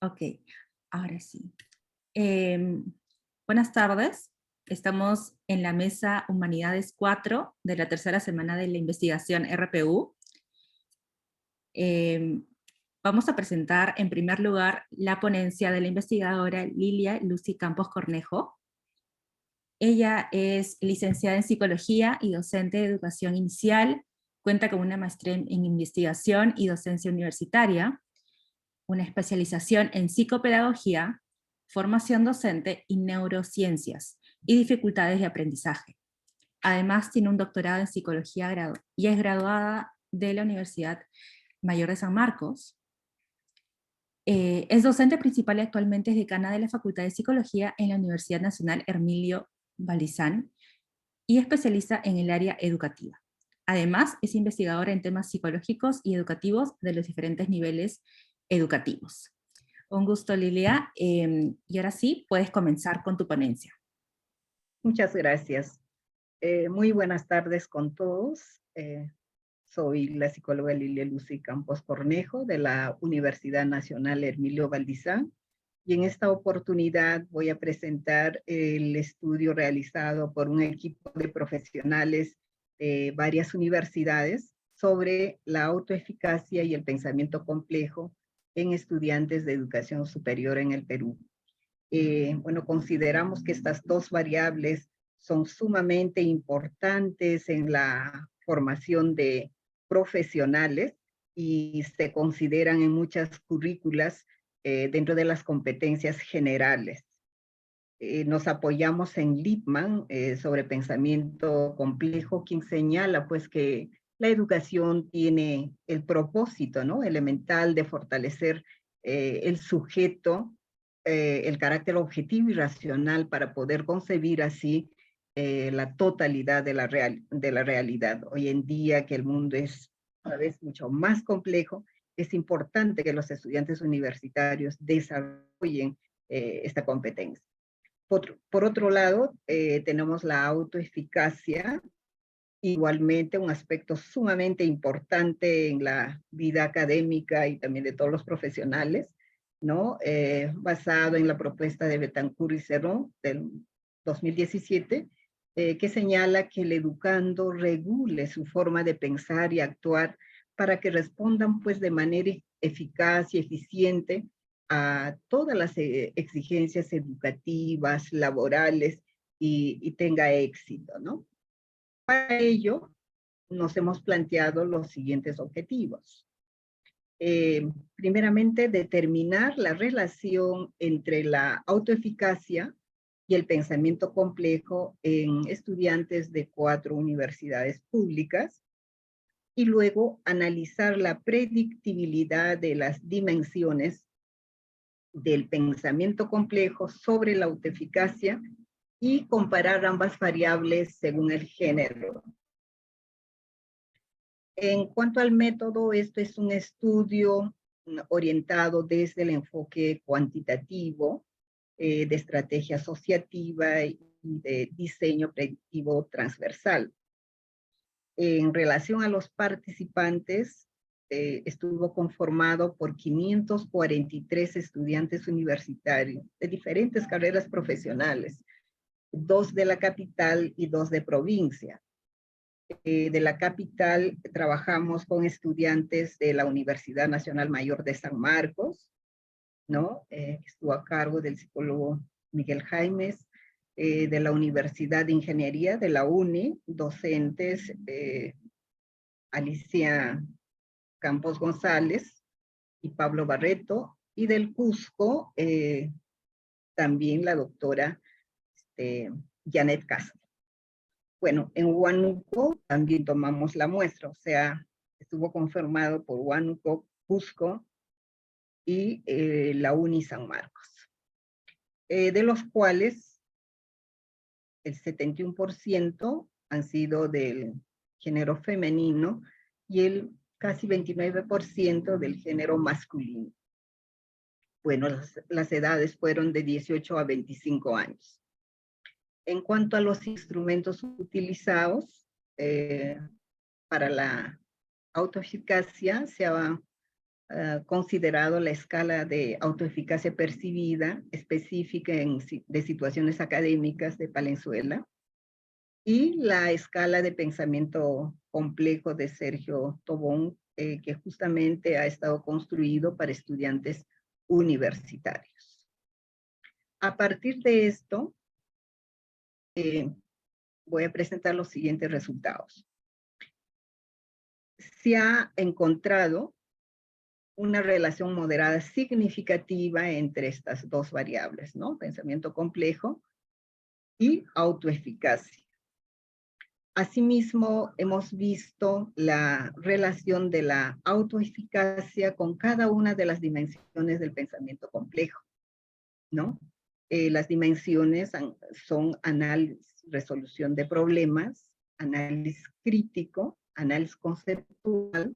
Ok, ahora sí. Buenas tardes. Estamos en la mesa Humanidades 4 de la tercera semana de la investigación RPU. Vamos a presentar en primer lugar la ponencia de la investigadora Lilia Lucy Campos Cornejo. Ella es licenciada en Psicología y docente de Educación Inicial, cuenta con una maestría en Investigación y Docencia Universitaria, una especialización en Psicopedagogía, Formación Docente y Neurociencias, y Dificultades de Aprendizaje. Además tiene un doctorado en Psicología y es graduada de la Universidad Mayor de San Marcos. Es docente principal y actualmente es decana de la Facultad de Psicología en la Universidad Nacional Hermilio Valdizán y especializa en el área educativa. Además, es investigadora en temas psicológicos y educativos de los diferentes niveles educativos. Un gusto, Lilia. Y ahora sí, puedes comenzar con tu ponencia. Muchas gracias. Muy buenas tardes con todos. Soy la psicóloga Lilia Lucy Campos Cornejo de la Universidad Nacional Hermilio Valdizán. Y en esta oportunidad voy a presentar el estudio realizado por un equipo de profesionales de varias universidades sobre la autoeficacia y el pensamiento complejo en estudiantes de educación superior en el Perú. Bueno, consideramos que estas dos variables son sumamente importantes en la formación de profesionales y se consideran en muchas currículas dentro de las competencias generales. Nos apoyamos en Lippmann sobre pensamiento complejo, quien señala pues que la educación tiene el propósito, ¿no?, elemental de fortalecer el sujeto, el carácter objetivo y racional para poder concebir así la totalidad de la realidad. Hoy en día que el mundo es cada vez mucho más complejo, es importante que los estudiantes universitarios desarrollen esta competencia. Por otro lado, tenemos la autoeficacia, igualmente un aspecto sumamente importante en la vida académica y también de todos los profesionales, ¿no? Basado en la propuesta de Betancourt y Cerrón del 2017, que señala que el educando regule su forma de pensar y actuar para que respondan pues de manera eficaz y eficiente a todas las exigencias educativas, laborales y tenga éxito, ¿no? Para ello, nos hemos planteado los siguientes objetivos. Primeramente, determinar la relación entre la autoeficacia y el pensamiento complejo en estudiantes de 4 universidades públicas, y luego analizar la predictibilidad de las dimensiones del pensamiento complejo sobre la autoeficacia y comparar ambas variables según el género. En cuanto al método, esto es un estudio orientado desde el enfoque cuantitativo, de estrategia asociativa y de diseño predictivo transversal. En relación a los participantes, estuvo conformado por 543 estudiantes universitarios de diferentes carreras profesionales, 2 de la capital y 2 de provincia. De la capital trabajamos con estudiantes de la Universidad Nacional Mayor de San Marcos, ¿no? Estuvo a cargo del psicólogo Miguel Jaimes, de la Universidad de Ingeniería de la UNI, docentes Alicia Campos González y Pablo Barreto, y del Cusco también la doctora Janet Castro. Bueno, en Huánuco también tomamos la muestra, o sea, estuvo conformado por Huánuco, Cusco y la UNI San Marcos, de los cuales el 71% han sido del género femenino y el casi 29% del género masculino. Bueno, las edades fueron de 18 a 25 años. En cuanto a los instrumentos utilizados para la autoeficacia, se ha considerado la escala de autoeficacia percibida específica de situaciones académicas de Palenzuela y la escala de pensamiento complejo de Sergio Tobón, que justamente ha estado construido para estudiantes universitarios. A partir de esto, voy a presentar los siguientes resultados. Se ha encontrado una relación moderada significativa entre estas dos variables, ¿no? Pensamiento complejo y autoeficacia. Asimismo, hemos visto la relación de la autoeficacia con cada una de las dimensiones del pensamiento complejo, ¿no? Las dimensiones son análisis, resolución de problemas, análisis crítico, análisis conceptual,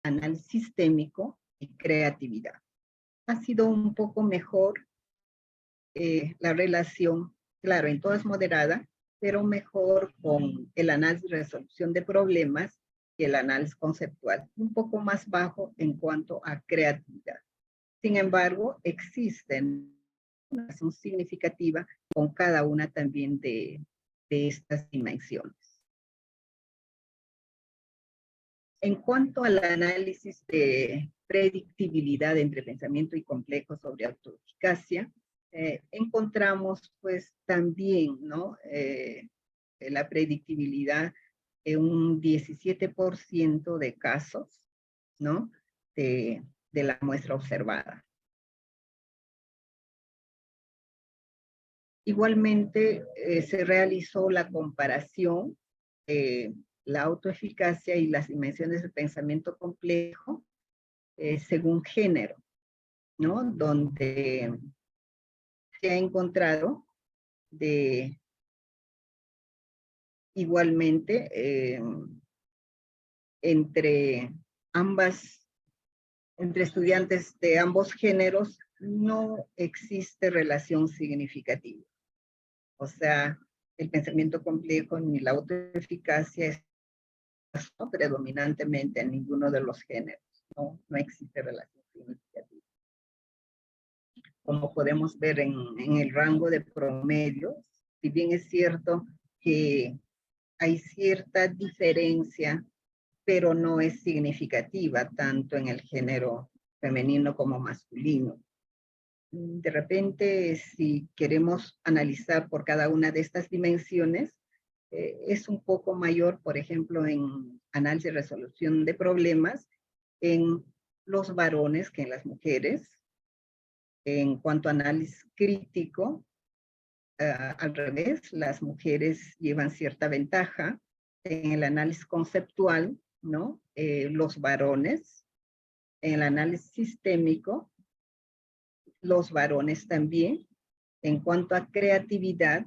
análisis sistémico y creatividad. Ha sido un poco mejor la relación, claro, en todo es moderada, pero mejor con el análisis de resolución de problemas que el análisis conceptual, un poco más bajo en cuanto a creatividad. Sin embargo, existen una relación significativa con cada una también de estas dimensiones. En cuanto al análisis de predictibilidad entre pensamiento y complejo sobre autoeficacia, encontramos pues también, ¿no? La predictibilidad en un 17% de casos, ¿no? De la muestra observada. Igualmente, se realizó la comparación de la autoeficacia y las dimensiones del pensamiento complejo según género, ¿no? Donde se ha encontrado igualmente entre estudiantes de ambos géneros no existe relación significativa. O sea, el pensamiento complejo ni la autoeficacia es predominantemente en ninguno de los géneros. No existe relación significativa. Como podemos ver en el rango de promedios, si bien es cierto que hay cierta diferencia, pero no es significativa tanto en el género femenino como masculino. De repente, si queremos analizar por cada una de estas dimensiones, es un poco mayor, por ejemplo, en análisis y resolución de problemas, en los varones que en las mujeres. En cuanto a análisis crítico, al revés, las mujeres llevan cierta ventaja. En el análisis conceptual, ¿no? Los varones. En el análisis sistémico, los varones también. En cuanto a creatividad,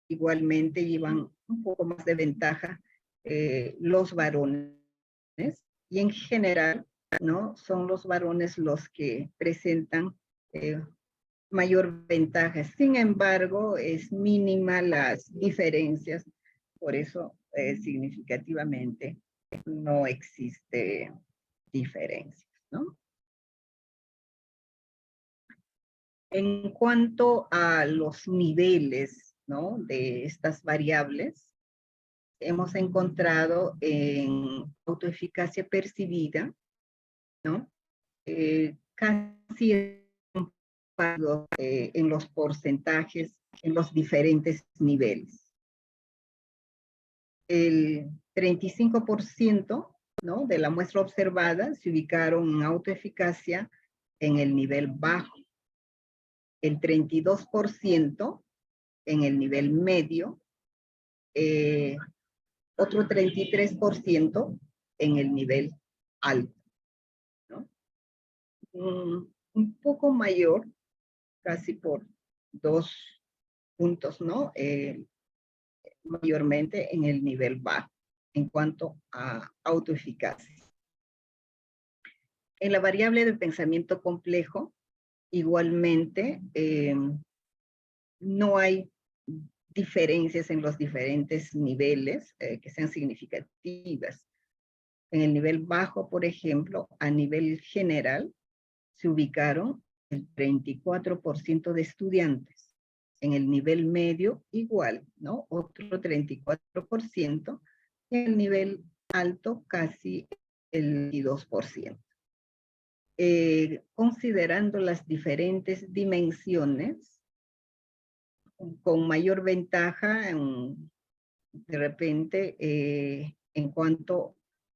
igualmente llevan un poco más de ventaja los varones. Y en general, ¿no? Son los varones los que presentan mayor ventaja. Sin embargo, es mínima las diferencias, por eso significativamente no existe diferencias, ¿no? En cuanto a los niveles, ¿no? De estas variables, hemos encontrado en autoeficacia percibida, ¿no? Casi en los porcentajes, en los diferentes niveles. El 35%, ¿no? De la muestra observada se ubicaron en autoeficacia en el nivel bajo. El 32% en el nivel medio. Otro 33% en el nivel alto, ¿no? Un poco mayor, casi por 2 puntos, ¿no? Mayormente en el nivel bajo, en cuanto a autoeficacia. En la variable del pensamiento complejo, igualmente, no hay diferencias en los diferentes niveles que sean significativas. En el nivel bajo, por ejemplo, a nivel general, se ubicaron el 34% de estudiantes. En el nivel medio, igual, ¿no? Otro 34%. Y en el nivel alto, casi el 22%. Considerando las diferentes dimensiones, con mayor ventaja, de repente, en cuanto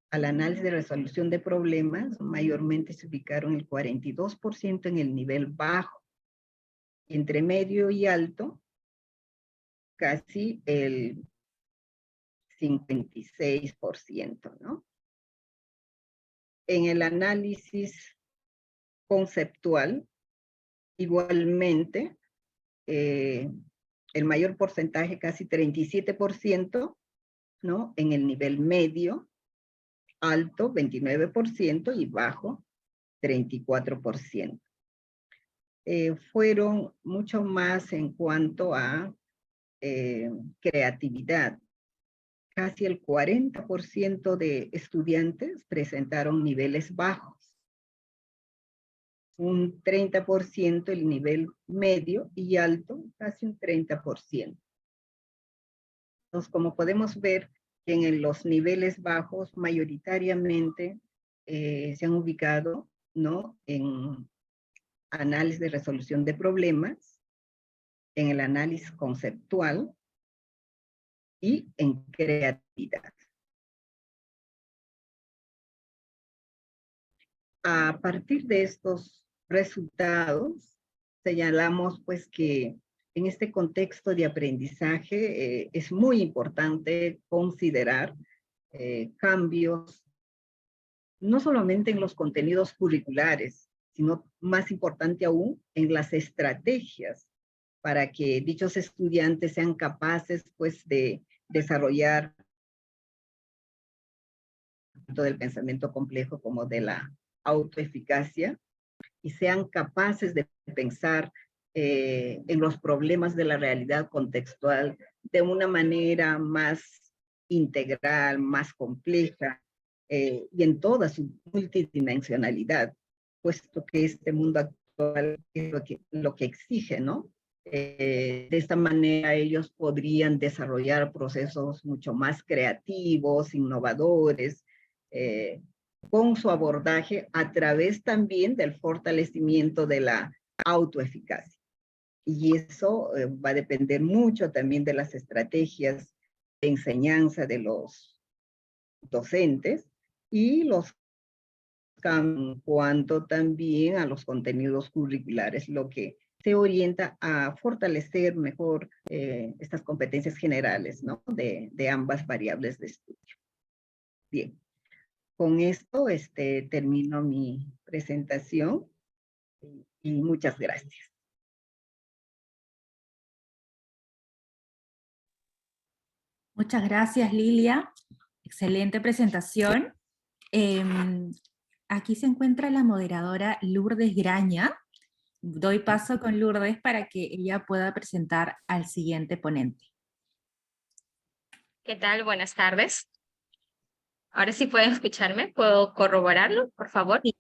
al análisis de resolución de problemas, mayormente se ubicaron el 42% en el nivel bajo. Entre medio y alto, casi el 56%, ¿no? En el análisis conceptual, igualmente, el mayor porcentaje, casi 37%, ¿no? En el nivel medio, alto, 29%, y bajo, 34%. Fueron mucho más en cuanto a creatividad. Casi el 40% de estudiantes presentaron niveles bajos. Un 30% el nivel medio y alto, casi un 30%. Entonces, como podemos ver, en los niveles bajos mayoritariamente se han ubicado, ¿no?, en análisis de resolución de problemas, en el análisis conceptual y en creatividad. A partir de estos resultados, señalamos pues que en este contexto de aprendizaje es muy importante considerar cambios, no solamente en los contenidos curriculares, sino más importante aún en las estrategias para que dichos estudiantes sean capaces pues de desarrollar tanto del pensamiento complejo como de la autoeficacia, y sean capaces de pensar en los problemas de la realidad contextual de una manera más integral, más compleja, y en toda su multidimensionalidad, puesto que este mundo actual es lo que exige, ¿no? De esta manera ellos podrían desarrollar procesos mucho más creativos, innovadores, con su abordaje a través también del fortalecimiento de la autoeficacia. Y eso va a depender mucho también de las estrategias de enseñanza de los docentes y los en cuanto también a los contenidos curriculares, lo que se orienta a fortalecer mejor estas competencias generales, ¿no?, de ambas variables de estudio. Bien. Con esto termino mi presentación y muchas gracias. Muchas gracias, Lilia. Excelente presentación. Aquí se encuentra la moderadora Lourdes Graña. Doy paso con Lourdes para que ella pueda presentar al siguiente ponente. ¿Qué tal? Buenas tardes. Ahora sí pueden escucharme. ¿Puedo corroborarlo, por favor? Sí.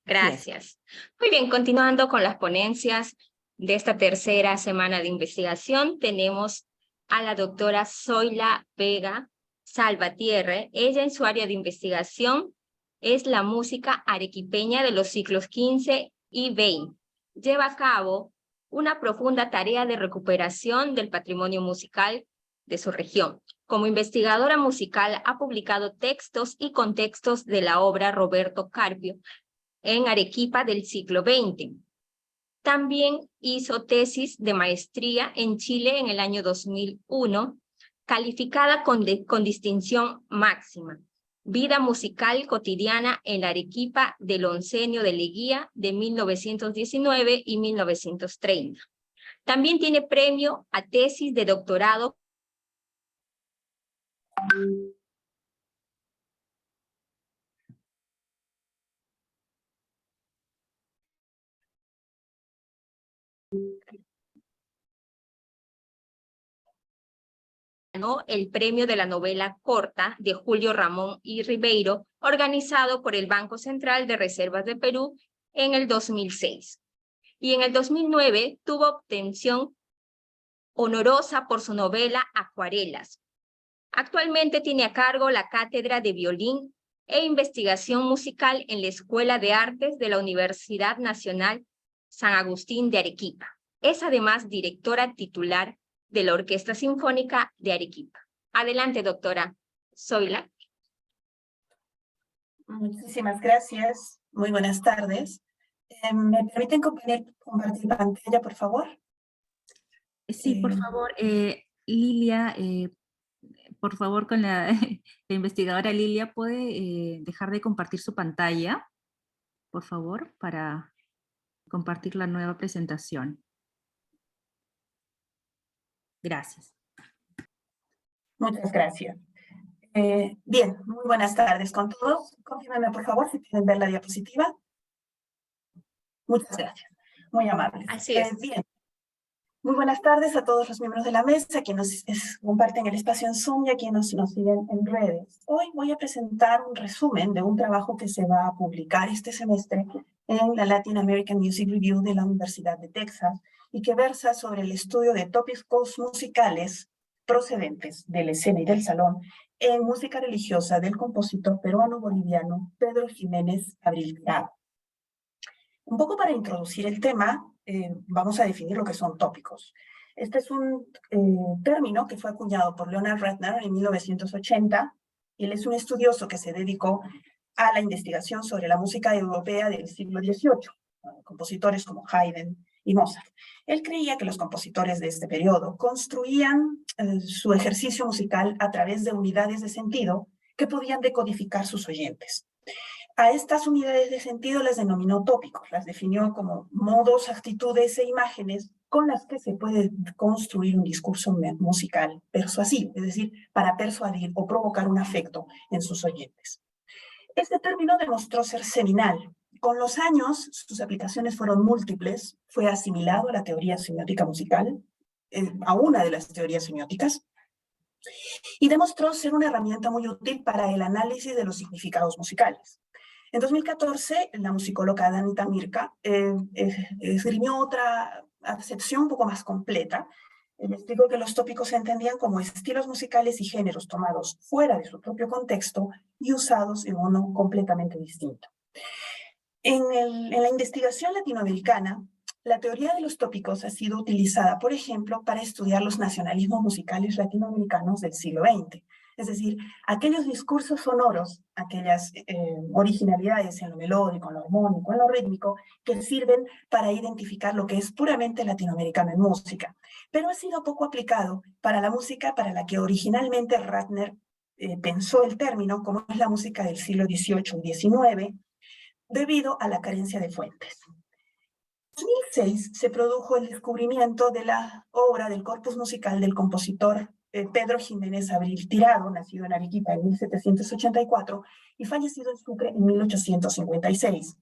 Gracias. Muy bien, continuando con las ponencias de esta tercera semana de investigación, tenemos a la doctora Zoila Vega Salvatierre. Ella, en su área de investigación, es la música arequipeña de los ciclos 15 y 20. Lleva a cabo una profunda tarea de recuperación del patrimonio musical de su región. Como investigadora musical ha publicado textos y contextos de la obra Roberto Carpio en Arequipa del siglo XX. También hizo tesis de maestría en Chile en el año 2001, calificada con distinción máxima. Vida musical cotidiana en la Arequipa del oncenio de Leguía de 1919 y 1930. También tiene premio a tesis de doctorado ganó el premio de la novela corta de Julio Ramón y Ribeiro, organizado por el Banco Central de Reservas de Perú en el 2006. Y en el 2009 tuvo obtención honorosa por su novela Acuarelas. Actualmente tiene a cargo la cátedra de violín e investigación musical en la Escuela de Artes de la Universidad Nacional San Agustín de Arequipa. Es además directora titular de la Orquesta Sinfónica de Arequipa. Adelante, doctora Zoila. Muchísimas gracias. Muy buenas tardes. ¿Me permiten compartir pantalla, por favor? Sí, por favor, Lilia, por favor, con la investigadora Lilia, ¿puede dejar de compartir su pantalla, por favor, para compartir la nueva presentación? Gracias. Muchas gracias. Bien, muy buenas tardes con todos. Confírmenme, por favor, si pueden ver la diapositiva. Muchas gracias. Muy amables. Así es. Bien. Muy buenas tardes a todos los miembros de la mesa, quienes comparten el espacio en Zoom y a quienes nos siguen en redes. Hoy voy a presentar un resumen de un trabajo que se va a publicar este semestre en la Latin American Music Review de la Universidad de Texas y que versa sobre el estudio de tópicos musicales procedentes de la escena y del salón en música religiosa del compositor peruano-boliviano Pedro Jiménez Abril Tirado. Un poco para introducir el tema, vamos a definir lo que son tópicos. Este es un término que fue acuñado por Leonard Ratner en 1980. Él es un estudioso que se dedicó a la investigación sobre la música europea del siglo XVIII, compositores como Haydn y Mozart. Él creía que los compositores de este periodo construían su ejercicio musical a través de unidades de sentido que podían decodificar sus oyentes. A estas unidades de sentido las denominó tópicos, las definió como modos, actitudes e imágenes con las que se puede construir un discurso musical persuasivo, es decir, para persuadir o provocar un afecto en sus oyentes. Este término demostró ser seminal. Con los años, sus aplicaciones fueron múltiples, fue asimilado a la teoría semiótica musical, a una de las teorías semióticas, y demostró ser una herramienta muy útil para el análisis de los significados musicales. En 2014, la musicóloga Danita Mirka esgrimió otra acepción un poco más completa. Explicó que los tópicos se entendían como estilos musicales y géneros tomados fuera de su propio contexto y usados en uno completamente distinto. En la investigación latinoamericana, la teoría de los tópicos ha sido utilizada, por ejemplo, para estudiar los nacionalismos musicales latinoamericanos del siglo XX. Es decir, aquellos discursos sonoros, aquellas originalidades en lo melódico, en lo armónico, en lo rítmico, que sirven para identificar lo que es puramente latinoamericano en música. Pero ha sido poco aplicado para la música para la que originalmente Ratner pensó el término, como es la música del siglo XVIII y XIX, debido a la carencia de fuentes. En 2006 se produjo el descubrimiento de la obra del corpus musical del compositor Pedro Jiménez Abril Tirado, nacido en Arequipa en 1784 y fallecido en Sucre en 1856.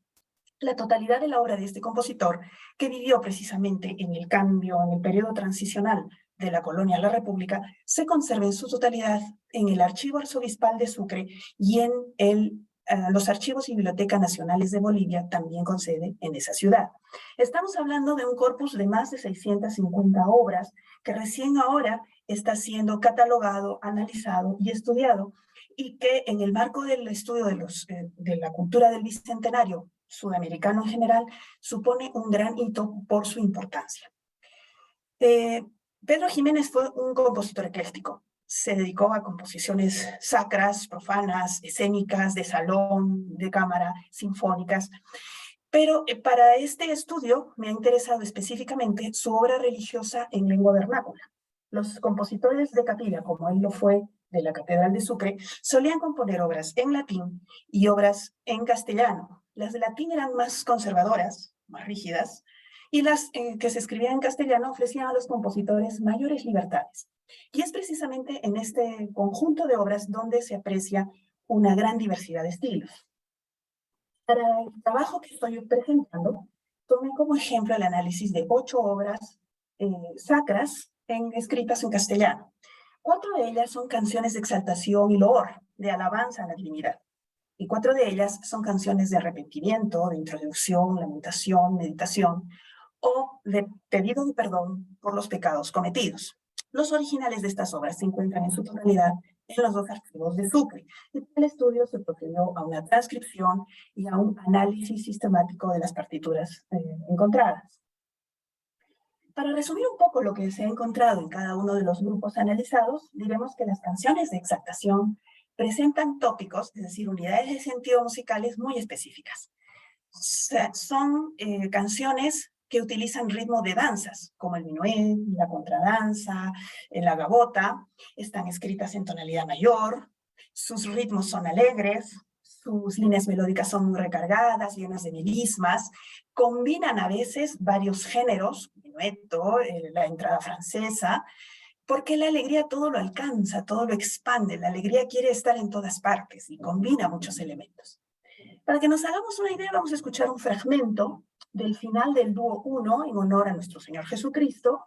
La totalidad de la obra de este compositor, que vivió precisamente en el cambio, en el periodo transicional de la colonia a la república, se conserva en su totalidad en el Archivo Arzobispal de Sucre y en los Archivos y Biblioteca Nacionales de Bolivia, también con sede en esa ciudad. Estamos hablando de un corpus de más de 650 obras que recién ahora está siendo catalogado, analizado y estudiado, y que en el marco del estudio de la cultura del Bicentenario sudamericano en general, supone un gran hito por su importancia. Pedro Jiménez fue un compositor ecléctico. Se dedicó a composiciones sacras, profanas, escénicas, de salón, de cámara, sinfónicas. Pero para este estudio me ha interesado específicamente su obra religiosa en lengua vernácula. Los compositores de capilla, como él lo fue de la Catedral de Sucre, solían componer obras en latín y obras en castellano. Las de latín eran más conservadoras, más rígidas, y las que se escribían en castellano ofrecían a los compositores mayores libertades. Y es precisamente en este conjunto de obras donde se aprecia una gran diversidad de estilos. Para el trabajo que estoy presentando, tomé como ejemplo el análisis de 8 obras sacras escritas en castellano. 4 de ellas son canciones de exaltación y loor, de alabanza a la divinidad. Y 4 de ellas son canciones de arrepentimiento, de introducción, lamentación, meditación, o de pedido de perdón por los pecados cometidos. Los originales de estas obras se encuentran en su totalidad en los 2 archivos de Sucre. Y para el estudio se procedió a una transcripción y a un análisis sistemático de las partituras encontradas. Para resumir un poco lo que se ha encontrado en cada uno de los grupos analizados, diremos que las canciones de exaltación presentan tópicos, es decir, unidades de sentido musicales muy específicas. Son canciones que utilizan ritmo de danzas, como el minué, la contradanza, la gabota. Están escritas en tonalidad mayor, sus ritmos son alegres, sus líneas melódicas son muy recargadas, llenas de melismas, combinan a veces varios géneros, minueto, la entrada francesa, porque la alegría todo lo alcanza, todo lo expande, la alegría quiere estar en todas partes y combina muchos elementos. Para que nos hagamos una idea, vamos a escuchar un fragmento del final del dúo 1 en honor a nuestro Señor Jesucristo,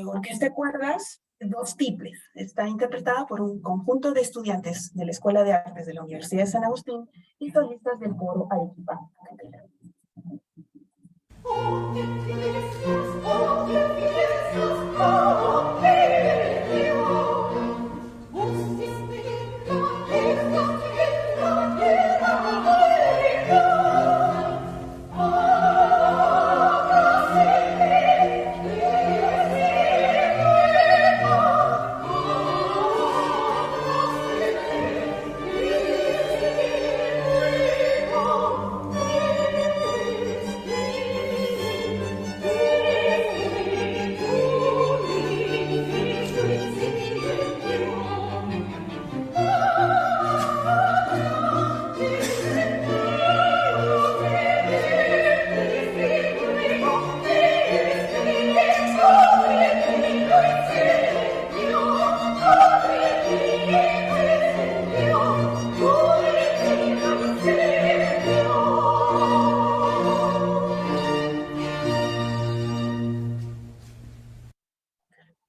orquesta de cuerdas, 2 tiples. Está interpretada por un conjunto de estudiantes de la Escuela de Artes de la Universidad de San Agustín y solistas del coro Arequipa.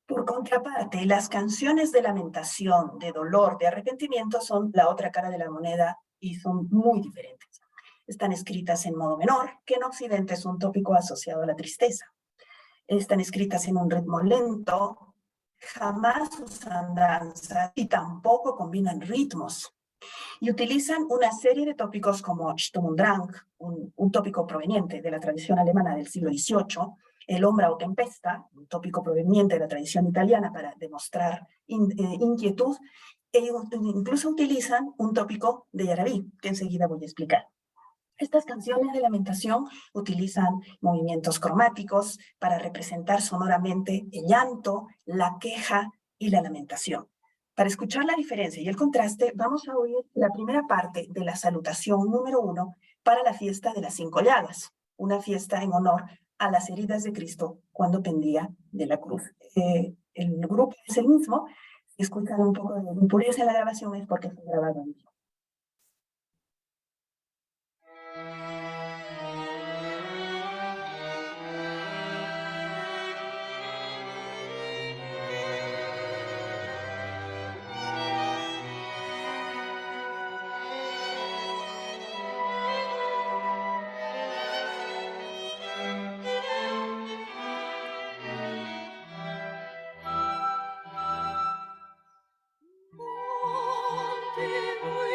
Por contraparte, las canciones de lamentación, de dolor, de arrepentimiento son la otra cara de la moneda y son muy diferentes. Están escritas en modo menor, que en Occidente es un tópico asociado a la tristeza. Están escritas en un ritmo lento, jamás usan danza y tampoco combinan ritmos. Y utilizan una serie de tópicos como Sturm und Drang, un tópico proveniente de la tradición alemana del siglo XVIII, el ombra o tempesta, un tópico proveniente de la tradición italiana para demostrar inquietud, e incluso utilizan un tópico de Yarabí, que enseguida voy a explicar. Estas canciones de lamentación utilizan movimientos cromáticos para representar sonoramente el llanto, la queja y la lamentación. Para escuchar la diferencia y el contraste, vamos a oír la primera parte de la salutación número 1 para la fiesta de las 5 llagas, una fiesta en honor a las heridas de Cristo cuando pendía de la cruz. El grupo es el mismo. Si escuchan un poco de impureza en la grabación es porque fue grabado en vivo. Monte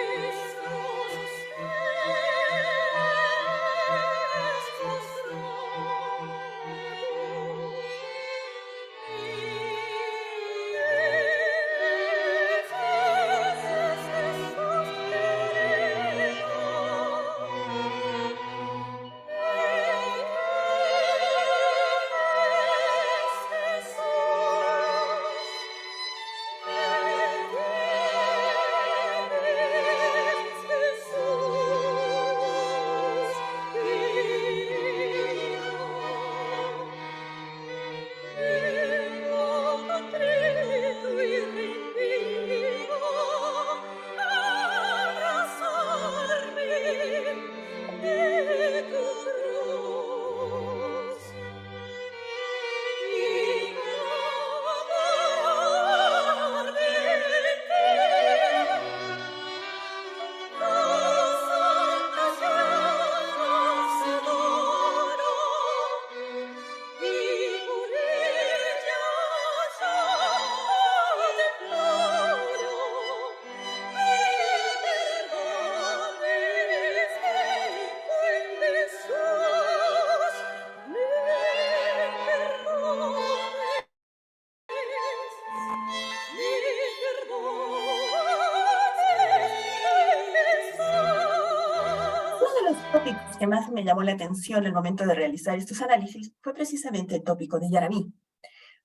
tópicos que más me llamó la atención al momento de realizar estos análisis fue precisamente el tópico de Yarabí.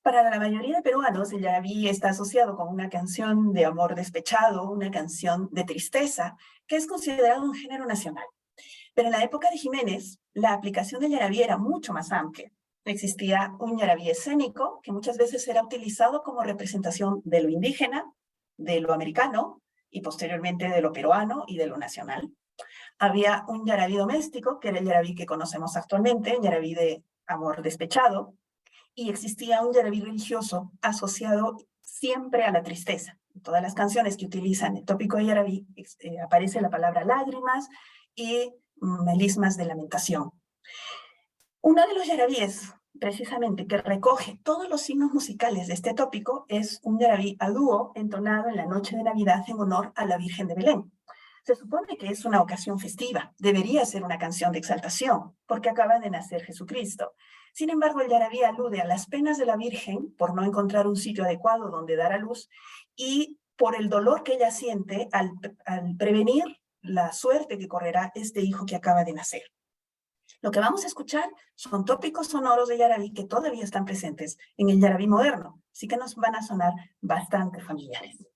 Para la mayoría de peruanos, el Yarabí está asociado con una canción de amor despechado, una canción de tristeza, que es considerado un género nacional. Pero en la época de Jiménez, la aplicación del Yarabí era mucho más amplia. Existía un Yarabí escénico, que muchas veces era utilizado como representación de lo indígena, de lo americano, y posteriormente de lo peruano y de lo nacional. Había un Yarabí doméstico, que era el Yarabí que conocemos actualmente, Yarabí de amor despechado, y existía un Yarabí religioso asociado siempre a la tristeza. En todas las canciones que utilizan el tópico de Yarabí aparece la palabra lágrimas y melismas de lamentación. Uno de los yarabíes, precisamente, que recoge todos los signos musicales de este tópico es un yarabí a dúo entonado en la noche de Navidad en honor a la Virgen de Belén. Se supone que es una ocasión festiva, debería ser una canción de exaltación, porque acaba de nacer Jesucristo. Sin embargo, el yarabí alude a las penas de la Virgen por no encontrar un sitio adecuado donde dar a luz y por el dolor que ella siente al prevenir la suerte que correrá este hijo que acaba de nacer. Lo que vamos a escuchar son tópicos sonoros de yarabí que todavía están presentes en el yarabí moderno, así que nos van a sonar bastante familiares.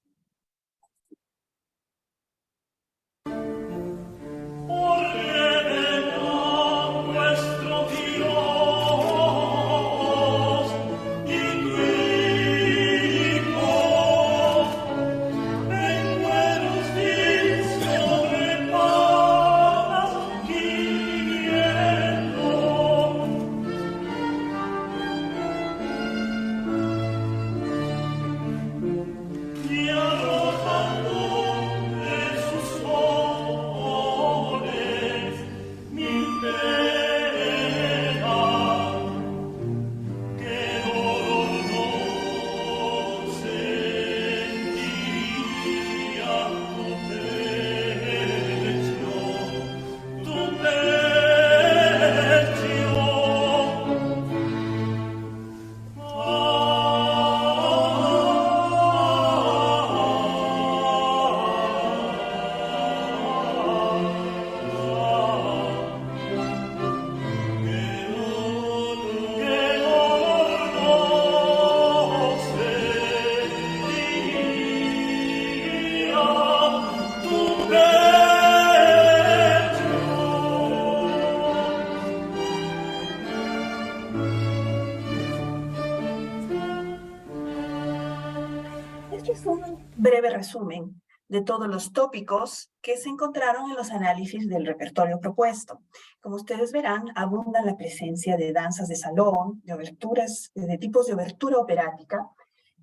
Este es un breve resumen de todos los tópicos que se encontraron en los análisis del repertorio propuesto. Como ustedes verán, abunda la presencia de danzas de salón, de oberturas, de tipos de obertura operática,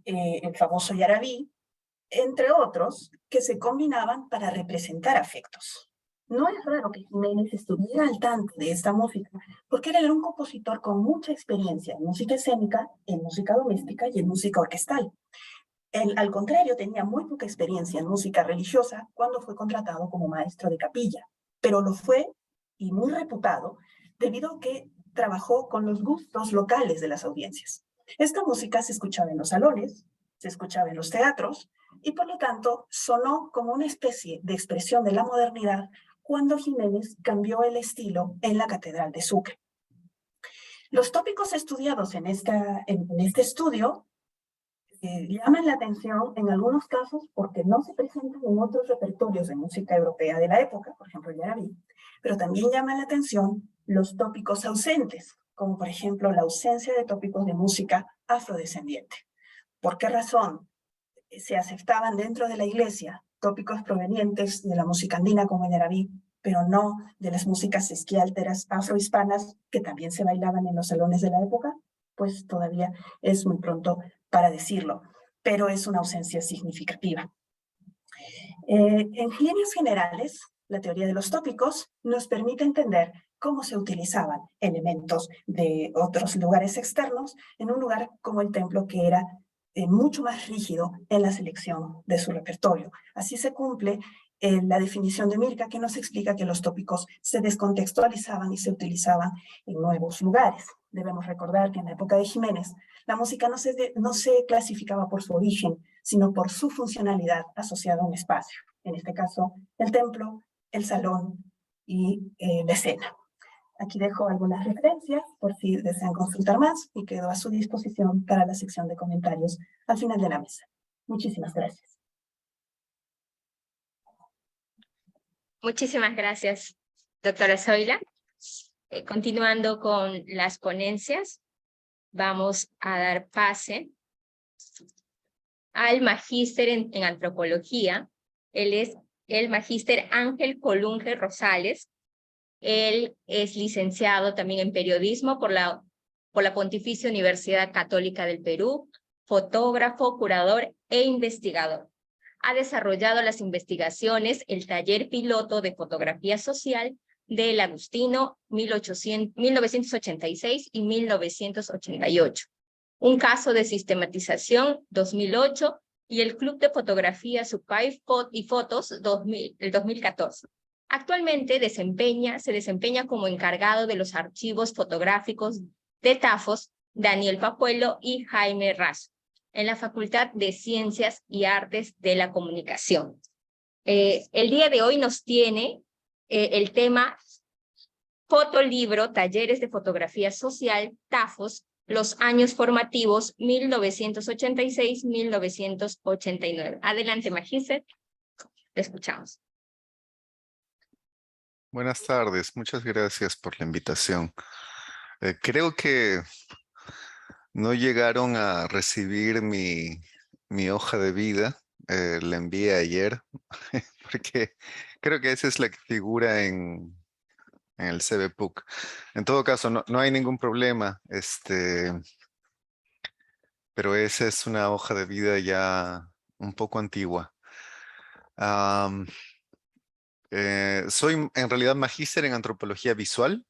el famoso yarabí, entre otros, que se combinaban para representar afectos. No es raro que Jiménez estuviera al tanto de esta música, porque era un compositor con mucha experiencia en música escénica, en música doméstica y en música orquestal. Él, al contrario, tenía muy poca experiencia en música religiosa cuando fue contratado como maestro de capilla, pero lo fue, y muy reputado, debido a que trabajó con los gustos locales de las audiencias. Esta música se escuchaba en los salones, se escuchaba en los teatros, y por lo tanto sonó como una especie de expresión de la modernidad cuando Jiménez cambió el estilo en la Catedral de Sucre. Los tópicos estudiados en este estudio llaman la atención en algunos casos porque no se presentan en otros repertorios de música europea de la época, por ejemplo el yarabí, pero también llaman la atención los tópicos ausentes, como por ejemplo la ausencia de tópicos de música afrodescendiente. ¿Por qué razón se aceptaban dentro de la iglesia tópicos provenientes de la música andina como el yarabí, pero no de las músicas esquiálteras afrohispanas que también se bailaban en los salones de la época? Pues todavía es muy pronto para decirlo, pero es una ausencia significativa. En líneas generales, la teoría de los tópicos nos permite entender cómo se utilizaban elementos de otros lugares externos en un lugar como el templo, que era mucho más rígido en la selección de su repertorio. Así se cumple la definición de Mirka, que nos explica que los tópicos se descontextualizaban y se utilizaban en nuevos lugares. Debemos recordar que en la época de Jiménez, la música no se clasificaba por su origen, sino por su funcionalidad asociada a un espacio. En este caso, el templo, el salón y la escena. Aquí dejo algunas referencias por si desean consultar más y quedo a su disposición para la sección de comentarios al final de la mesa. Muchísimas gracias. Muchísimas gracias, doctora Zoila. Continuando con las ponencias, vamos a dar pase al magíster en antropología. Él es el magíster Ángel Colunge Rosales. Él es licenciado también en periodismo por la Pontificia Universidad Católica del Perú, fotógrafo, curador e investigador. Ha desarrollado las investigaciones el taller piloto de fotografía social del Agustino 1986 y 1988, un caso de sistematización 2008 y el Club de Fotografía Supai y Fotos el 2014. Actualmente se desempeña como encargado de los archivos fotográficos de Tafos, Daniel Pajuelo y Jaime Razo, en la Facultad de Ciencias y Artes de la Comunicación. El día de hoy nos tiene el tema Fotolibro, Talleres de Fotografía Social, Tafos, los años formativos 1986-1989. Adelante, magíster, te escuchamos. Buenas tardes, muchas gracias por la invitación. Creo que no llegaron a recibir mi hoja de vida, la envié ayer, porque creo que esa es la que figura en el CVPUC. En todo caso, no hay ningún problema, pero esa es una hoja de vida ya un poco antigua. Soy en realidad magíster en antropología visual,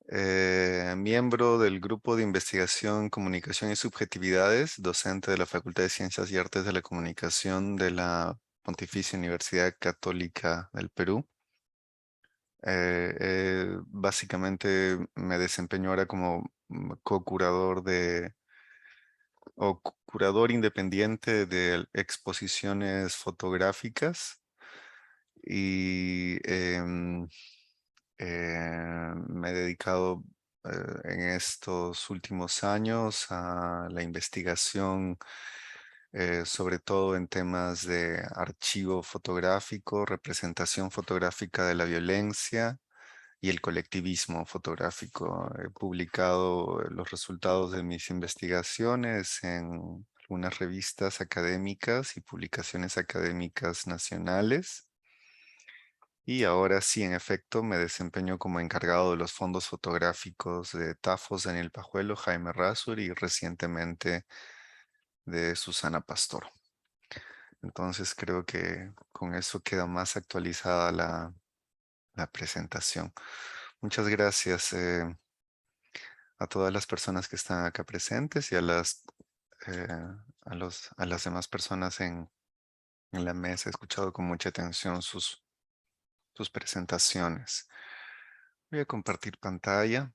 miembro del grupo de investigación, comunicación y subjetividades, docente de la Facultad de Ciencias y Artes de la Comunicación de la Pontificia Universidad Católica del Perú. Básicamente me desempeño ahora como co-curador curador independiente de exposiciones fotográficas y me he dedicado en estos últimos años a la investigación, sobre todo en temas de archivo fotográfico, representación fotográfica de la violencia y el colectivismo fotográfico. He publicado los resultados de mis investigaciones en algunas revistas académicas y publicaciones académicas nacionales. Y ahora sí, en efecto, me desempeño como encargado de los fondos fotográficos de Tafos, Daniel Pajuelo, Jaime Razo y recientemente de Susana Pastor. Entonces creo que con eso queda más actualizada la presentación. Muchas gracias a todas las personas que están acá presentes y a las demás personas en la mesa. He escuchado con mucha atención sus presentaciones. Voy a compartir pantalla.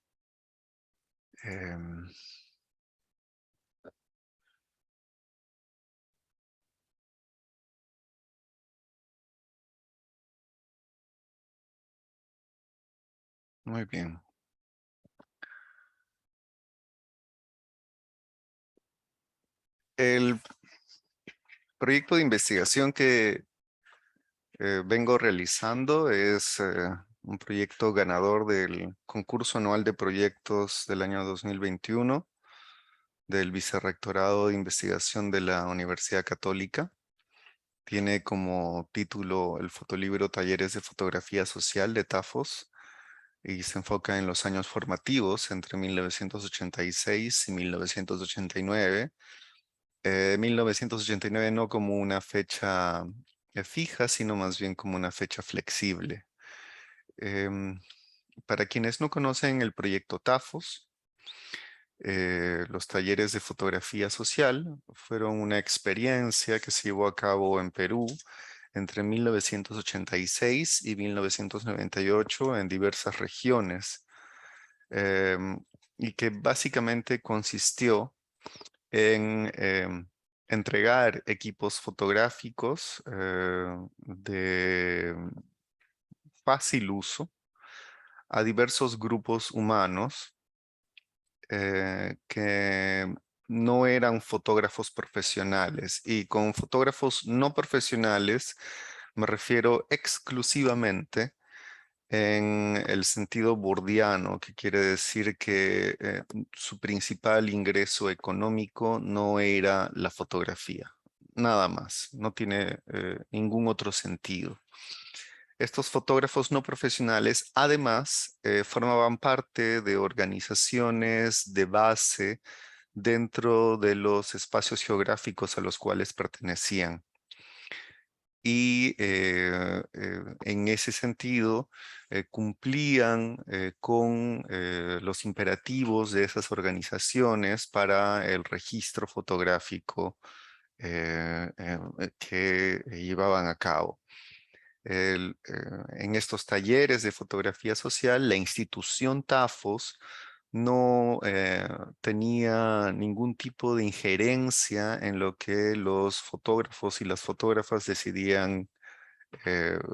Muy bien. El proyecto de investigación que vengo realizando es un proyecto ganador del concurso anual de proyectos del año 2021 del Vicerrectorado de Investigación de la Universidad Católica. Tiene como título el fotolibro Talleres de Fotografía Social de Tafos y se enfoca en los años formativos entre 1986 y 1989. 1989 no como una fecha fija, sino más bien como una fecha flexible. Para quienes no conocen el proyecto Tafos, los talleres de fotografía social fueron una experiencia que se llevó a cabo en Perú entre 1986 y 1998 en diversas regiones y que básicamente consistió en entregar equipos fotográficos fácil uso a diversos grupos humanos que no eran fotógrafos profesionales. Y con fotógrafos no profesionales me refiero exclusivamente en el sentido bordiano, que quiere decir que su principal ingreso económico no era la fotografía. Nada más, no tiene ningún otro sentido. Estos fotógrafos no profesionales, además, formaban parte de organizaciones de base dentro de los espacios geográficos a los cuales pertenecían. Y en ese sentido cumplían con los imperativos de esas organizaciones para el registro fotográfico que llevaban a cabo. En estos talleres de fotografía social, la institución TAFOS no tenía ningún tipo de injerencia en lo que los fotógrafos y las fotógrafas decidían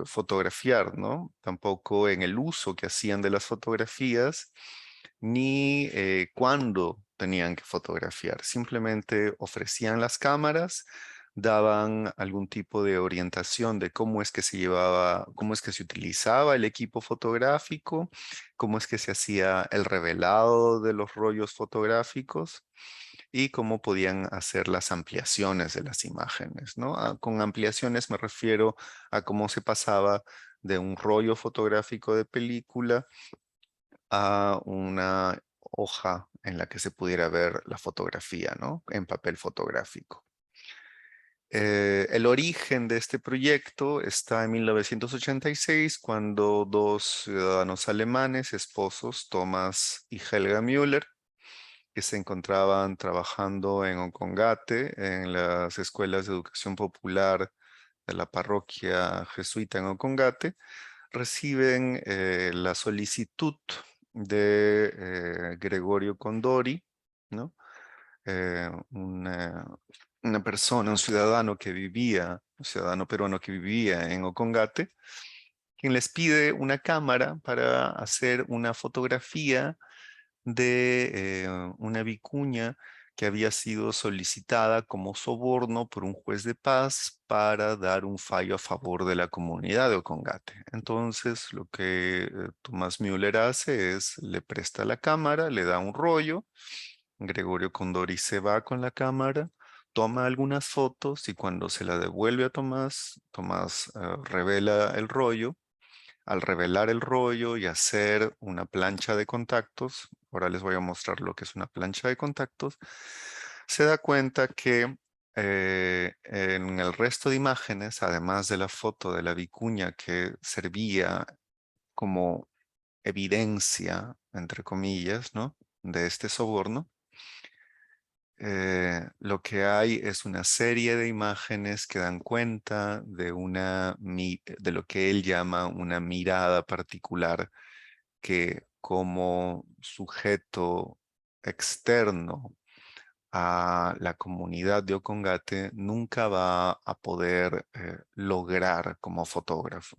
fotografiar, ¿no? Tampoco en el uso que hacían de las fotografías, ni cuándo tenían que fotografiar. Simplemente ofrecían las cámaras, daban algún tipo de orientación de cómo es que se llevaba, cómo es que se utilizaba el equipo fotográfico, cómo es que se hacía el revelado de los rollos fotográficos y cómo podían hacer las ampliaciones de las imágenes, ¿no? Con ampliaciones me refiero a cómo se pasaba de un rollo fotográfico de película a una hoja en la que se pudiera ver la fotografía, ¿no? En papel fotográfico. El origen de este proyecto está en 1986, cuando dos ciudadanos alemanes, esposos, Thomas y Helga Müller, que se encontraban trabajando en Ocongate, en las escuelas de educación popular de la parroquia jesuita en Ocongate, reciben la solicitud de Gregorio Condori, ¿no? Una persona, un ciudadano que vivía, un ciudadano peruano que vivía en Ocongate, quien les pide una cámara para hacer una fotografía de una vicuña que había sido solicitada como soborno por un juez de paz para dar un fallo a favor de la comunidad de Ocongate. Entonces, lo que Tomás Müller hace es, le presta la cámara, le da un rollo, Gregorio Condori se va con la cámara, toma algunas fotos y cuando se la devuelve a Tomás, Tomás revela el rollo. Al revelar el rollo y hacer una plancha de contactos, ahora les voy a mostrar lo que es una plancha de contactos, se da cuenta que en el resto de imágenes, además de la foto de la vicuña que servía como evidencia, entre comillas, ¿no?, de este soborno, lo que hay es una serie de imágenes que dan cuenta de de lo que él llama una mirada particular que como sujeto externo a la comunidad de Ocongate nunca va a poder lograr como fotógrafo.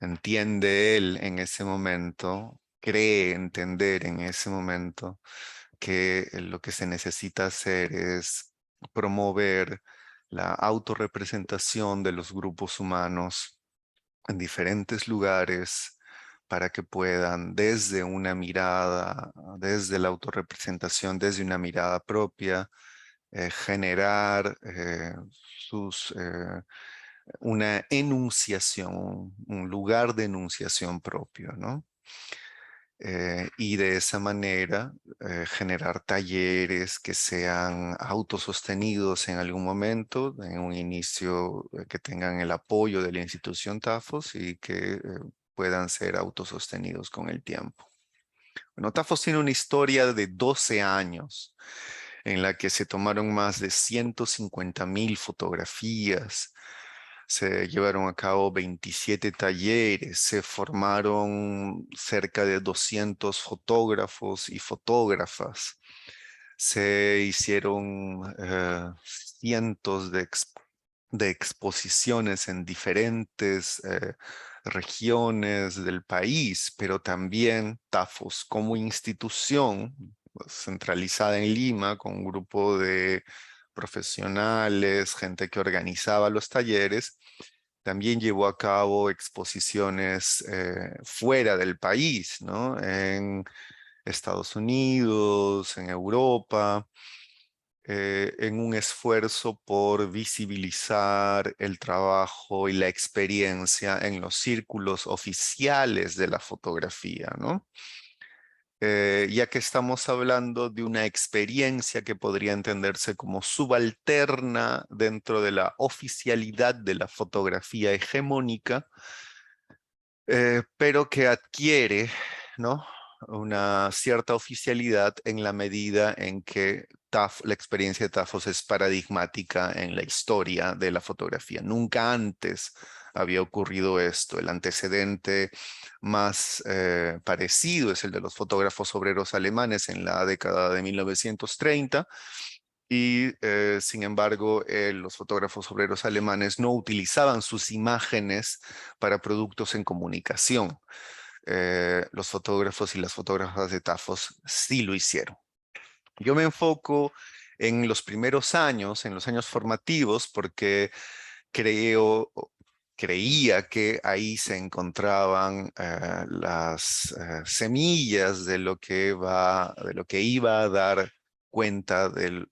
Entiende él en ese momento, cree entender en ese momento que lo que se necesita hacer es promover la autorrepresentación de los grupos humanos en diferentes lugares para que puedan desde una mirada, desde la autorrepresentación, desde una mirada propia, generar una enunciación, un lugar de enunciación propio, ¿no? Y de esa manera generar talleres que sean autosostenidos en algún momento, en un inicio que tengan el apoyo de la institución TAFOS y que puedan ser autosostenidos con el tiempo. Bueno, TAFOS tiene una historia de 12 años en la que se tomaron más de 150,000 fotografías, se llevaron a cabo 27 talleres, se formaron cerca de 200 fotógrafos y fotógrafas, se hicieron cientos de exposiciones en diferentes regiones del país, pero también Tafos como institución centralizada en Lima, con un grupo de profesionales, gente que organizaba los talleres, también llevó a cabo exposiciones fuera del país, ¿no? En Estados Unidos, en Europa, en un esfuerzo por visibilizar el trabajo y la experiencia en los círculos oficiales de la fotografía, ¿no? Ya que estamos hablando de una experiencia que podría entenderse como subalterna dentro de la oficialidad de la fotografía hegemónica, pero que adquiere, ¿no?, una cierta oficialidad en la medida en que la experiencia de Tafos es paradigmática en la historia de la fotografía. Nunca antes había ocurrido esto. El antecedente más parecido es el de los fotógrafos obreros alemanes en la década de 1930, y sin embargo los fotógrafos obreros alemanes no utilizaban sus imágenes para productos en comunicación. Los fotógrafos y las fotógrafas de Tafos sí lo hicieron. Yo me enfoco en los primeros años, en los años formativos, porque creía que ahí se encontraban las semillas de lo que iba a dar cuenta de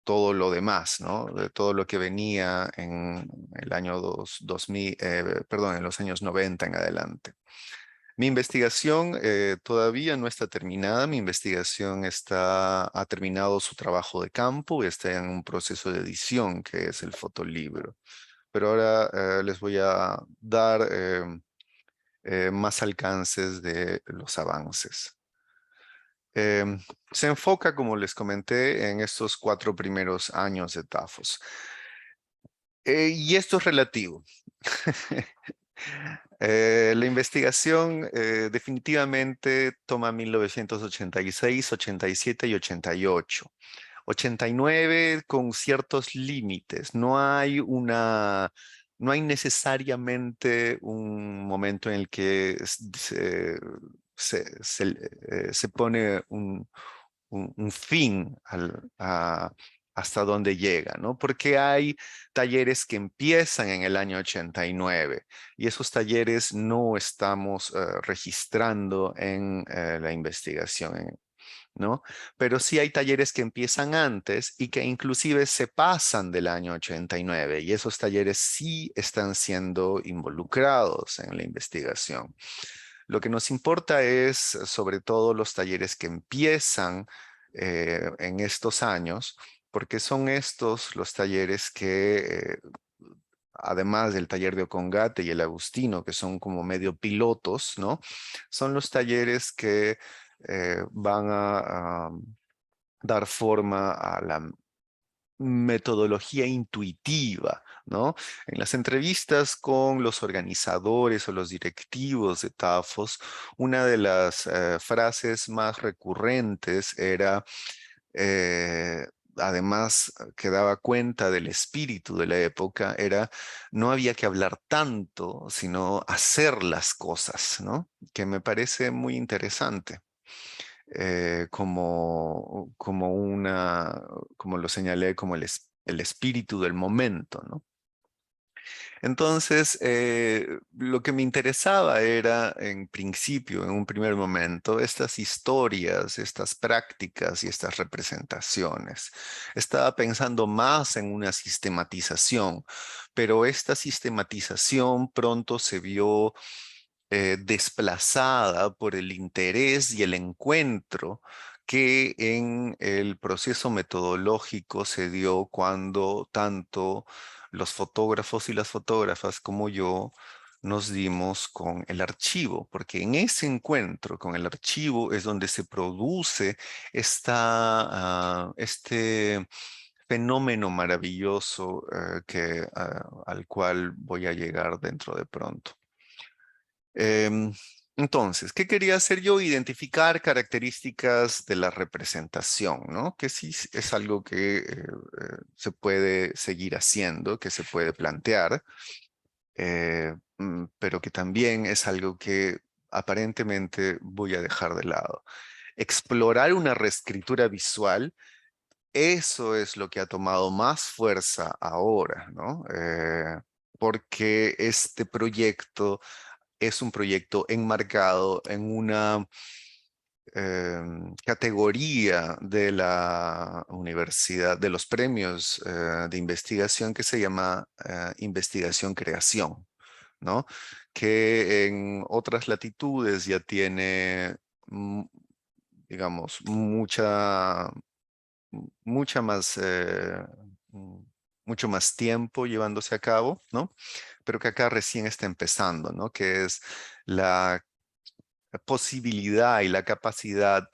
todo lo demás, ¿no? De todo lo que venía en el año 2000, perdón, en los años 90 en adelante. Mi investigación todavía no está terminada. Mi investigación ha terminado su trabajo de campo y está en un proceso de edición, que es el fotolibro. Pero ahora les voy a dar más alcances de los avances. Se enfoca, como les comenté, en estos 4 primeros años de Tafos. Y esto es relativo. La investigación definitivamente toma 1986, 87 y 88. 89 con ciertos límites. No hay necesariamente un momento en el que se pone un fin hasta donde llega, ¿no? Porque hay talleres que empiezan en el año 89 y esos talleres no estamos registrando en la investigación, ¿no? Pero sí hay talleres que empiezan antes y que inclusive se pasan del año 89 y esos talleres sí están siendo involucrados en la investigación. Lo que nos importa es sobre todo los talleres que empiezan en estos años, porque son estos los talleres que, además del taller de Ocongate y el Agustino, que son como medio pilotos, ¿no? Son los talleres que van a dar forma a la metodología intuitiva, ¿no? En las entrevistas con los organizadores o los directivos de Tafos, una de las frases más recurrentes era, además que daba cuenta del espíritu de la época, era: no había que hablar tanto, sino hacer las cosas, ¿no? Que me parece muy interesante. Como lo señalé, como el espíritu del momento, ¿no? Entonces, lo que me interesaba era, en principio, en un primer momento, estas historias, estas prácticas y estas representaciones. Estaba pensando más en una sistematización, pero esta sistematización pronto se vio desplazada por el interés y el encuentro que en el proceso metodológico se dio cuando tanto los fotógrafos y las fotógrafas como yo nos dimos con el archivo, porque en ese encuentro con el archivo es donde se produce este fenómeno maravilloso al cual voy a llegar dentro de pronto. Entonces, ¿qué quería hacer yo? Identificar características de la representación, ¿no? Que sí es algo que se puede seguir haciendo, que se puede plantear, pero que también es algo que aparentemente voy a dejar de lado. Explorar una reescritura visual, eso es lo que ha tomado más fuerza ahora, ¿no? Porque este proyecto es un proyecto enmarcado en una categoría de la universidad, de los premios de investigación que se llama investigación-creación, ¿no? Que en otras latitudes ya tiene, digamos, mucha más, mucho más tiempo llevándose a cabo, ¿no? Pero que acá recién está empezando, ¿no? Que es la posibilidad y la capacidad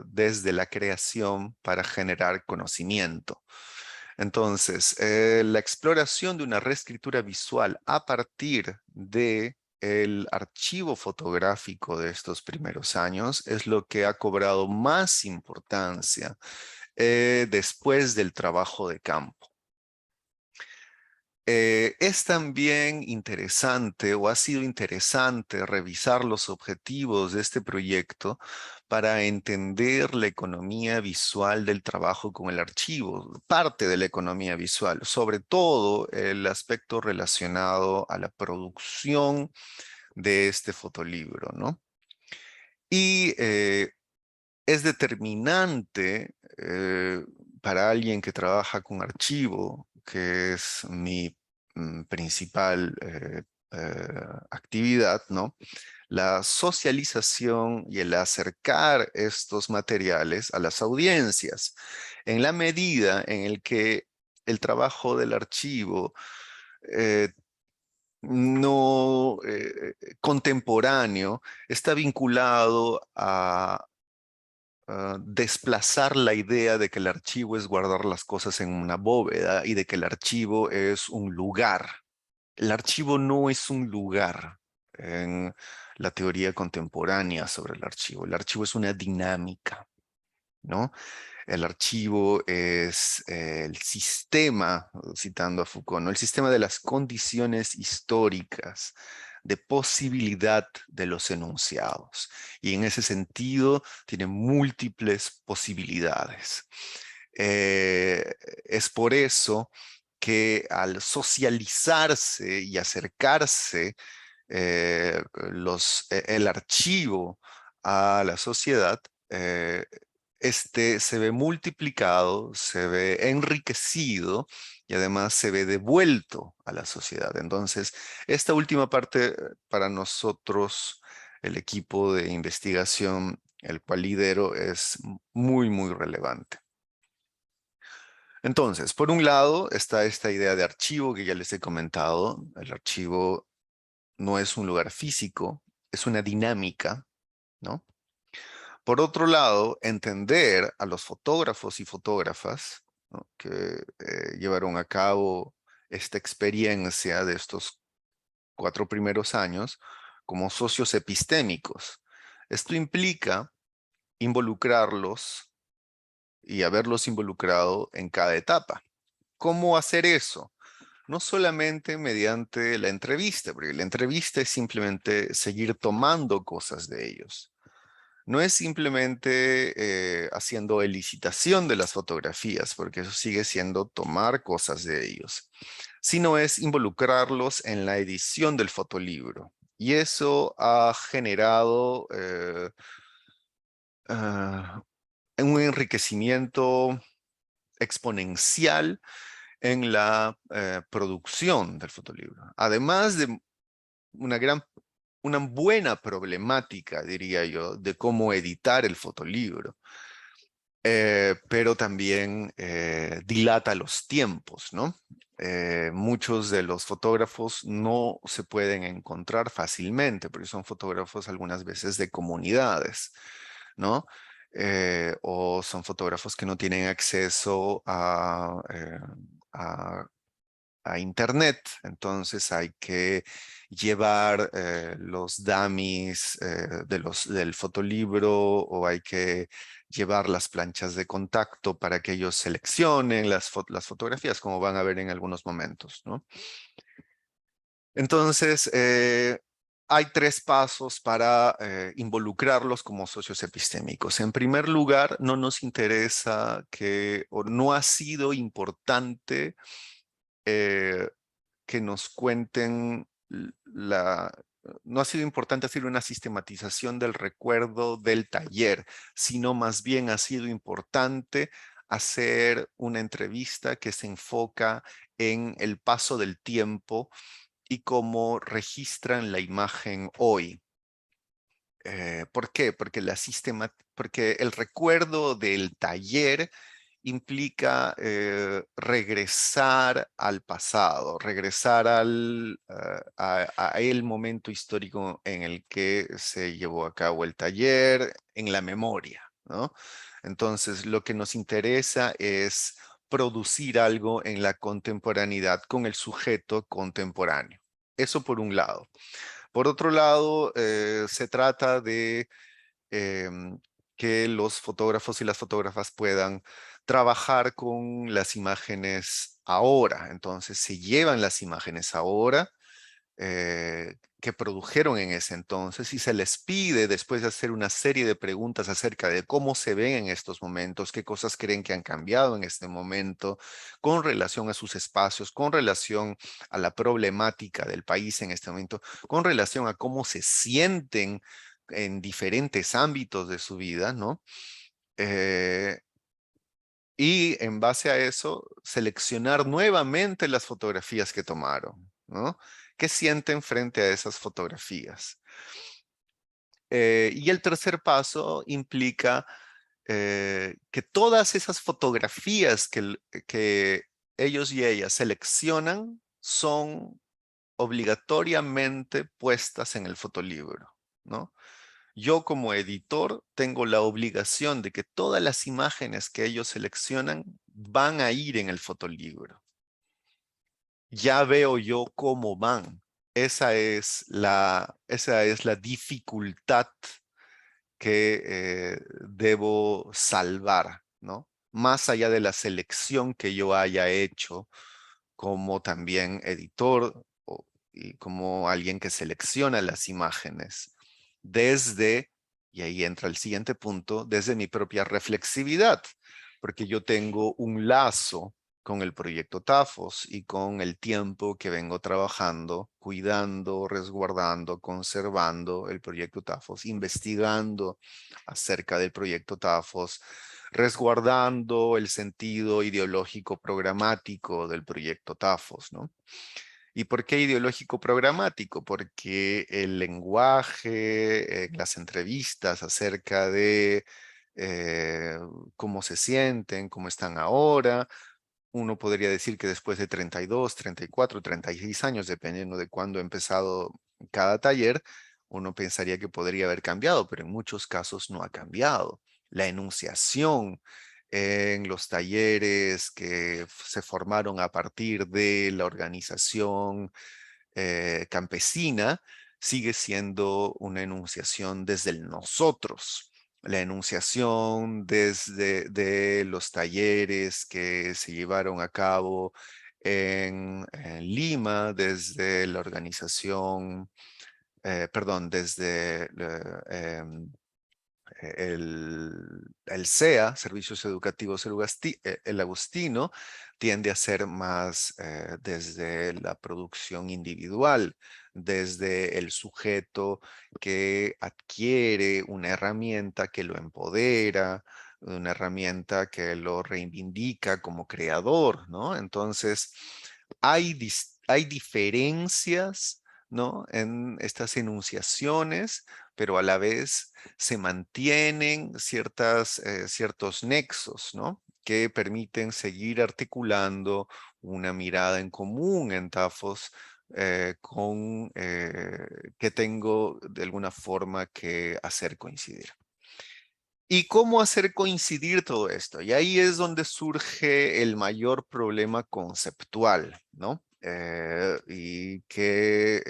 desde la creación para generar conocimiento. Entonces, la exploración de una reescritura visual a partir de el archivo fotográfico de estos primeros años es lo que ha cobrado más importancia después del trabajo de campo. Es también interesante o ha sido interesante revisar los objetivos de este proyecto para entender la economía visual del trabajo con el archivo, parte de la economía visual, sobre todo el aspecto relacionado a la producción de este fotolibro, ¿no? Y es determinante para alguien que trabaja con archivo, que es mi principal actividad, ¿no? La socialización y el acercar estos materiales a las audiencias, en la medida en el que el trabajo del archivo no contemporáneo está vinculado a desplazar la idea de que el archivo es guardar las cosas en una bóveda y de que el archivo es un lugar. El archivo no es un lugar en la teoría contemporánea sobre el archivo. El archivo es una dinámica, ¿no? El archivo es el sistema, citando a Foucault, ¿no? El sistema de las condiciones históricas de posibilidad de los enunciados. Y en ese sentido tiene múltiples posibilidades. Es por eso que al socializarse y acercarse el archivo a la sociedad, este se ve multiplicado, se ve enriquecido y además se ve devuelto a la sociedad. Entonces, esta última parte para nosotros, el equipo de investigación, el cual lidero, es muy, muy relevante. Entonces, por un lado está esta idea de archivo que ya les he comentado. El archivo no es un lugar físico, es una dinámica, ¿no? Por otro lado, entender a los fotógrafos y fotógrafas, ¿no?, que llevaron a cabo esta experiencia de estos 4 primeros años como socios epistémicos. Esto implica involucrarlos y haberlos involucrado en cada etapa. ¿Cómo hacer eso? No solamente mediante la entrevista, porque la entrevista es simplemente seguir tomando cosas de ellos. No es simplemente haciendo elicitación de las fotografías, porque eso sigue siendo tomar cosas de ellos, sino es involucrarlos en la edición del fotolibro. Y eso ha generado un enriquecimiento exponencial en la producción del fotolibro. Además de una buena problemática, diría yo, de cómo editar el fotolibro, pero también dilata los tiempos, ¿no? Muchos de los fotógrafos no se pueden encontrar fácilmente, porque son fotógrafos algunas veces de comunidades, ¿no? O son fotógrafos que no tienen acceso a internet, entonces hay que llevar los dummies del fotolibro, o hay que llevar las planchas de contacto para que ellos seleccionen las fotografías, como van a ver en algunos momentos, ¿no? Entonces, hay 3 pasos para involucrarlos como socios epistémicos. En primer lugar, no nos interesa o no ha sido importante que nos cuenten no ha sido importante hacer una sistematización del recuerdo del taller, sino más bien ha sido importante hacer una entrevista que se enfoca en el paso del tiempo y cómo registran la imagen hoy. ¿Por qué? Porque el recuerdo del taller implica regresar al pasado, regresar a el momento histórico en el que se llevó a cabo el taller, en la memoria, ¿no? Entonces, lo que nos interesa es producir algo en la contemporaneidad con el sujeto contemporáneo. Eso por un lado. Por otro lado, se trata de que los fotógrafos y las fotógrafas puedan trabajar con las imágenes ahora. Entonces, se llevan las imágenes ahora que produjeron en ese entonces y se les pide, después de hacer una serie de preguntas acerca de cómo se ven en estos momentos, qué cosas creen que han cambiado en este momento con relación a sus espacios, con relación a la problemática del país en este momento, con relación a cómo se sienten en diferentes ámbitos de su vida, ¿no? Y en base a eso, seleccionar nuevamente las fotografías que tomaron, ¿no? ¿Qué sienten frente a esas fotografías? Y el tercer paso implica que todas esas fotografías que ellos y ellas seleccionan son obligatoriamente puestas en el fotolibro, ¿no? Yo como editor tengo la obligación de que todas las imágenes que ellos seleccionan van a ir en el fotolibro. Ya veo yo cómo van. Esa es la dificultad que debo salvar, ¿no? Más allá de la selección que yo haya hecho como también editor y como alguien que selecciona las imágenes y ahí entra el siguiente punto, desde mi propia reflexividad, porque yo tengo un lazo con el proyecto Tafos y con el tiempo que vengo trabajando, cuidando, resguardando, conservando el proyecto Tafos, investigando acerca del proyecto Tafos, resguardando el sentido ideológico programático del proyecto Tafos, ¿no? ¿Y por qué ideológico programático? Porque el lenguaje, las entrevistas acerca de cómo se sienten, cómo están ahora, uno podría decir que después de 32, 34, 36 años, dependiendo de cuándo ha empezado cada taller, uno pensaría que podría haber cambiado, pero en muchos casos no ha cambiado. La enunciación en los talleres que se formaron a partir de la organización campesina sigue siendo una enunciación desde el nosotros. La enunciación desde de los talleres que se llevaron a cabo en Lima, desde la organización, perdón, desde el SEA, Servicios Educativos el Agustino, tiende a ser más desde la producción individual, desde el sujeto que adquiere una herramienta que lo empodera, una herramienta que lo reivindica como creador, ¿no? Entonces, hay diferencias, ¿no? En estas enunciaciones, pero a la vez se mantienen ciertos nexos, ¿no? Que permiten seguir articulando una mirada en común en Tafos que tengo de alguna forma que hacer coincidir. ¿Y cómo hacer coincidir todo esto? Y ahí es donde surge el mayor problema conceptual, ¿no? Y que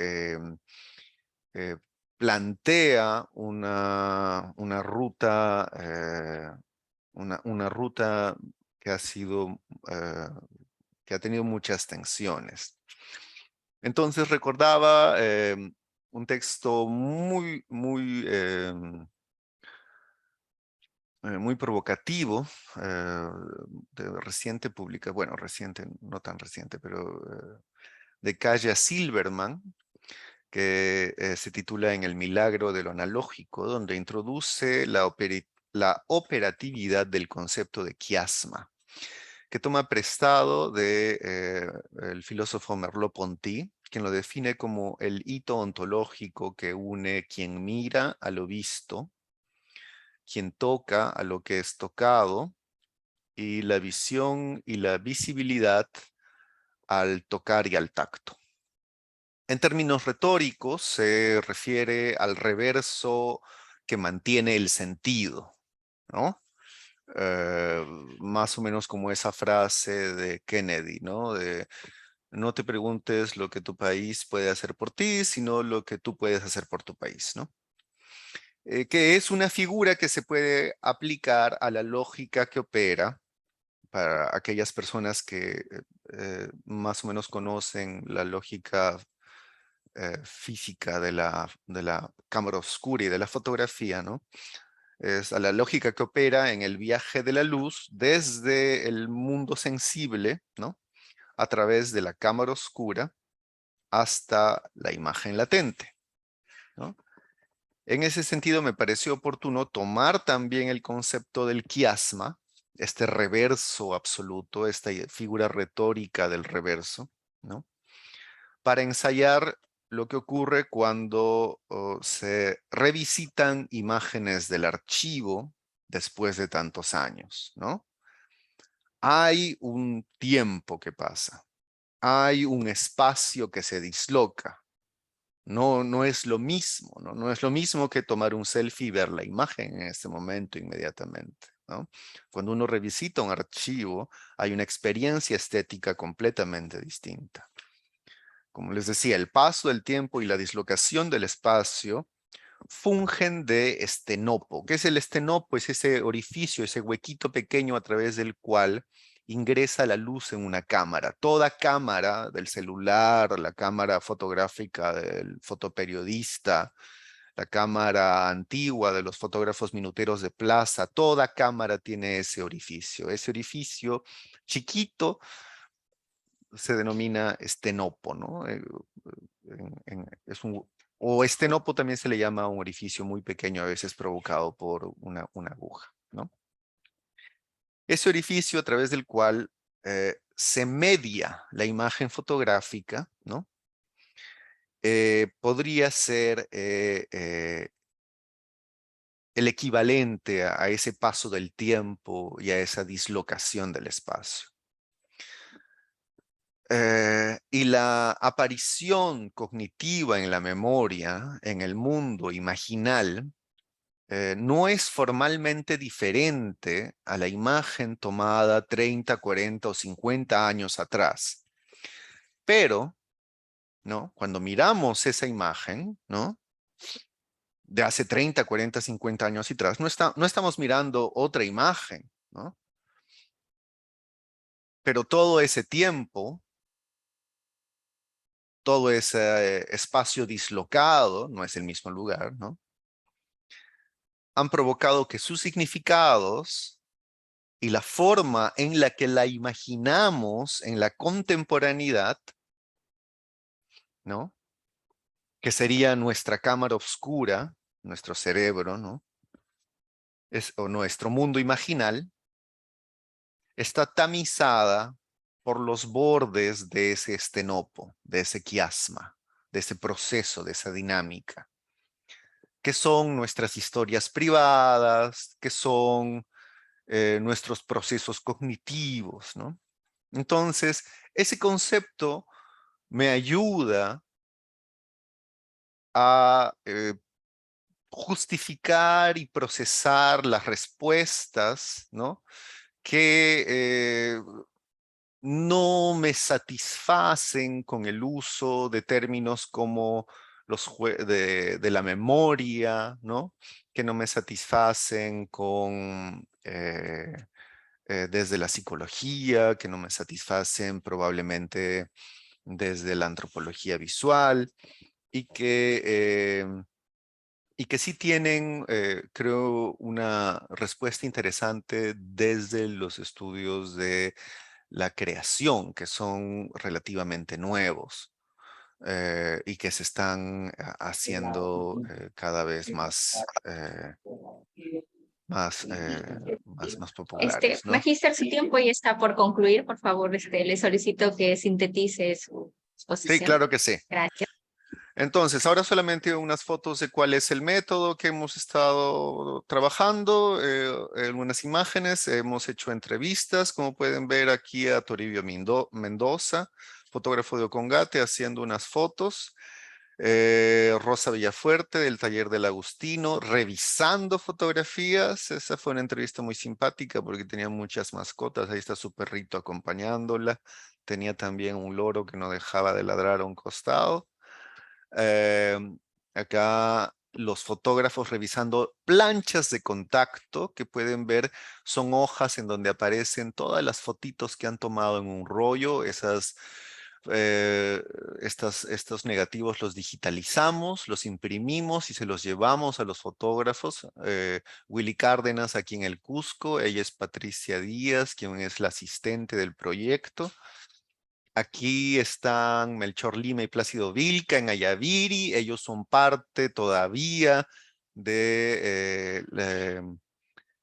eh, plantea una ruta, una ruta que ha sido, que ha tenido muchas tensiones. Entonces recordaba un texto muy provocativo, de reciente bueno, reciente, no tan reciente, pero de Kaya Silverman, que se titula En el milagro de lo analógico, donde introduce la operatividad del concepto de quiasma, que toma prestado de el filósofo Merleau-Ponty, quien lo define como el hito ontológico que une quien mira a lo visto, quien toca a lo que es tocado, y la visión y la visibilidad al tocar y al tacto. En términos retóricos, se refiere al reverso que mantiene el sentido, ¿no? Más o menos como esa frase de Kennedy, ¿no? De no te preguntes lo que tu país puede hacer por ti, sino lo que tú puedes hacer por tu país, ¿no? Que es una figura que se puede aplicar a la lógica que opera para aquellas personas que más o menos conocen la lógica física de la cámara oscura y de la fotografía, ¿no? Es a la lógica que opera en el viaje de la luz desde el mundo sensible, ¿no? A través de la cámara oscura hasta la imagen latente, ¿no? En ese sentido me pareció oportuno tomar también el concepto del quiasma, este reverso absoluto, esta figura retórica del reverso, ¿no? Para ensayar lo que ocurre cuando se revisitan imágenes del archivo después de tantos años, ¿no? Hay un tiempo que pasa, hay un espacio que se disloca. No es lo mismo, ¿no? No es lo mismo que tomar un selfie y ver la imagen en este momento inmediatamente, ¿no? Cuando uno revisita un archivo, hay una experiencia estética completamente distinta. Como les decía, el paso del tiempo y la dislocación del espacio fungen de estenopo. ¿Qué es el estenopo? Es ese orificio, ese huequito pequeño a través del cual ingresa la luz en una cámara. Toda cámara del celular, la cámara fotográfica del fotoperiodista, la cámara antigua de los fotógrafos minuteros de plaza, toda cámara tiene ese orificio. Ese orificio chiquito se denomina estenopo, ¿no? O estenopo también se le llama a un orificio muy pequeño, a veces provocado por una aguja, ¿no? Ese orificio a través del cual se media la imagen fotográfica, ¿no? Podría ser el equivalente a ese paso del tiempo y a esa dislocación del espacio. Y la aparición cognitiva en la memoria, en el mundo imaginal, no es formalmente diferente a la imagen tomada 30, 40 o 50 años atrás. Pero, ¿no? Cuando miramos esa imagen, ¿no? De hace 30, 40, 50 años atrás, no estamos mirando otra imagen, ¿no? Pero todo ese tiempo, todo ese espacio dislocado, no es el mismo lugar, ¿no? Han provocado que sus significados y la forma en la que la imaginamos en la contemporaneidad, ¿no? Que sería nuestra cámara oscura, nuestro cerebro, ¿no? O nuestro mundo imaginal, está tamizada por los bordes de ese estenopo, de ese quiasma, de ese proceso, de esa dinámica, que son nuestras historias privadas, que son nuestros procesos cognitivos, ¿no? Entonces, ese concepto me ayuda a justificar y procesar las respuestas, ¿no? Que no me satisfacen con el uso de términos como de la memoria, ¿no? Que no me satisfacen con desde la psicología, que no me satisfacen probablemente desde la antropología visual y que sí tienen, creo, una respuesta interesante desde los estudios de la creación, que son relativamente nuevos y que se están haciendo cada vez más populares, ¿no? Magíster, su tiempo ya está por concluir. Por favor, le solicito que sintetice su Sí, exposición. claro que sí. Gracias. Entonces, ahora solamente unas fotos de cuál es el método que hemos estado trabajando, algunas imágenes, hemos hecho entrevistas, como pueden ver aquí a Toribio Mendoza, fotógrafo de Ocongate, haciendo unas fotos. Rosa Villafuerte del taller del Agustino, revisando fotografías. Esa fue una entrevista muy simpática porque tenía muchas mascotas. Ahí está su perrito acompañándola. Tenía también un loro que no dejaba de ladrar a un costado. Acá los fotógrafos revisando planchas de contacto que pueden ver son hojas en donde aparecen todas las fotitos que han tomado en un rollo. Estos negativos los digitalizamos, los imprimimos y se los llevamos a los fotógrafos. Willy Cárdenas aquí en el Cusco, ella es Patricia Díaz, quien es la asistente del proyecto. Aquí están Melchor Lima y Plácido Vilca en Ayaviri. Ellos son parte todavía de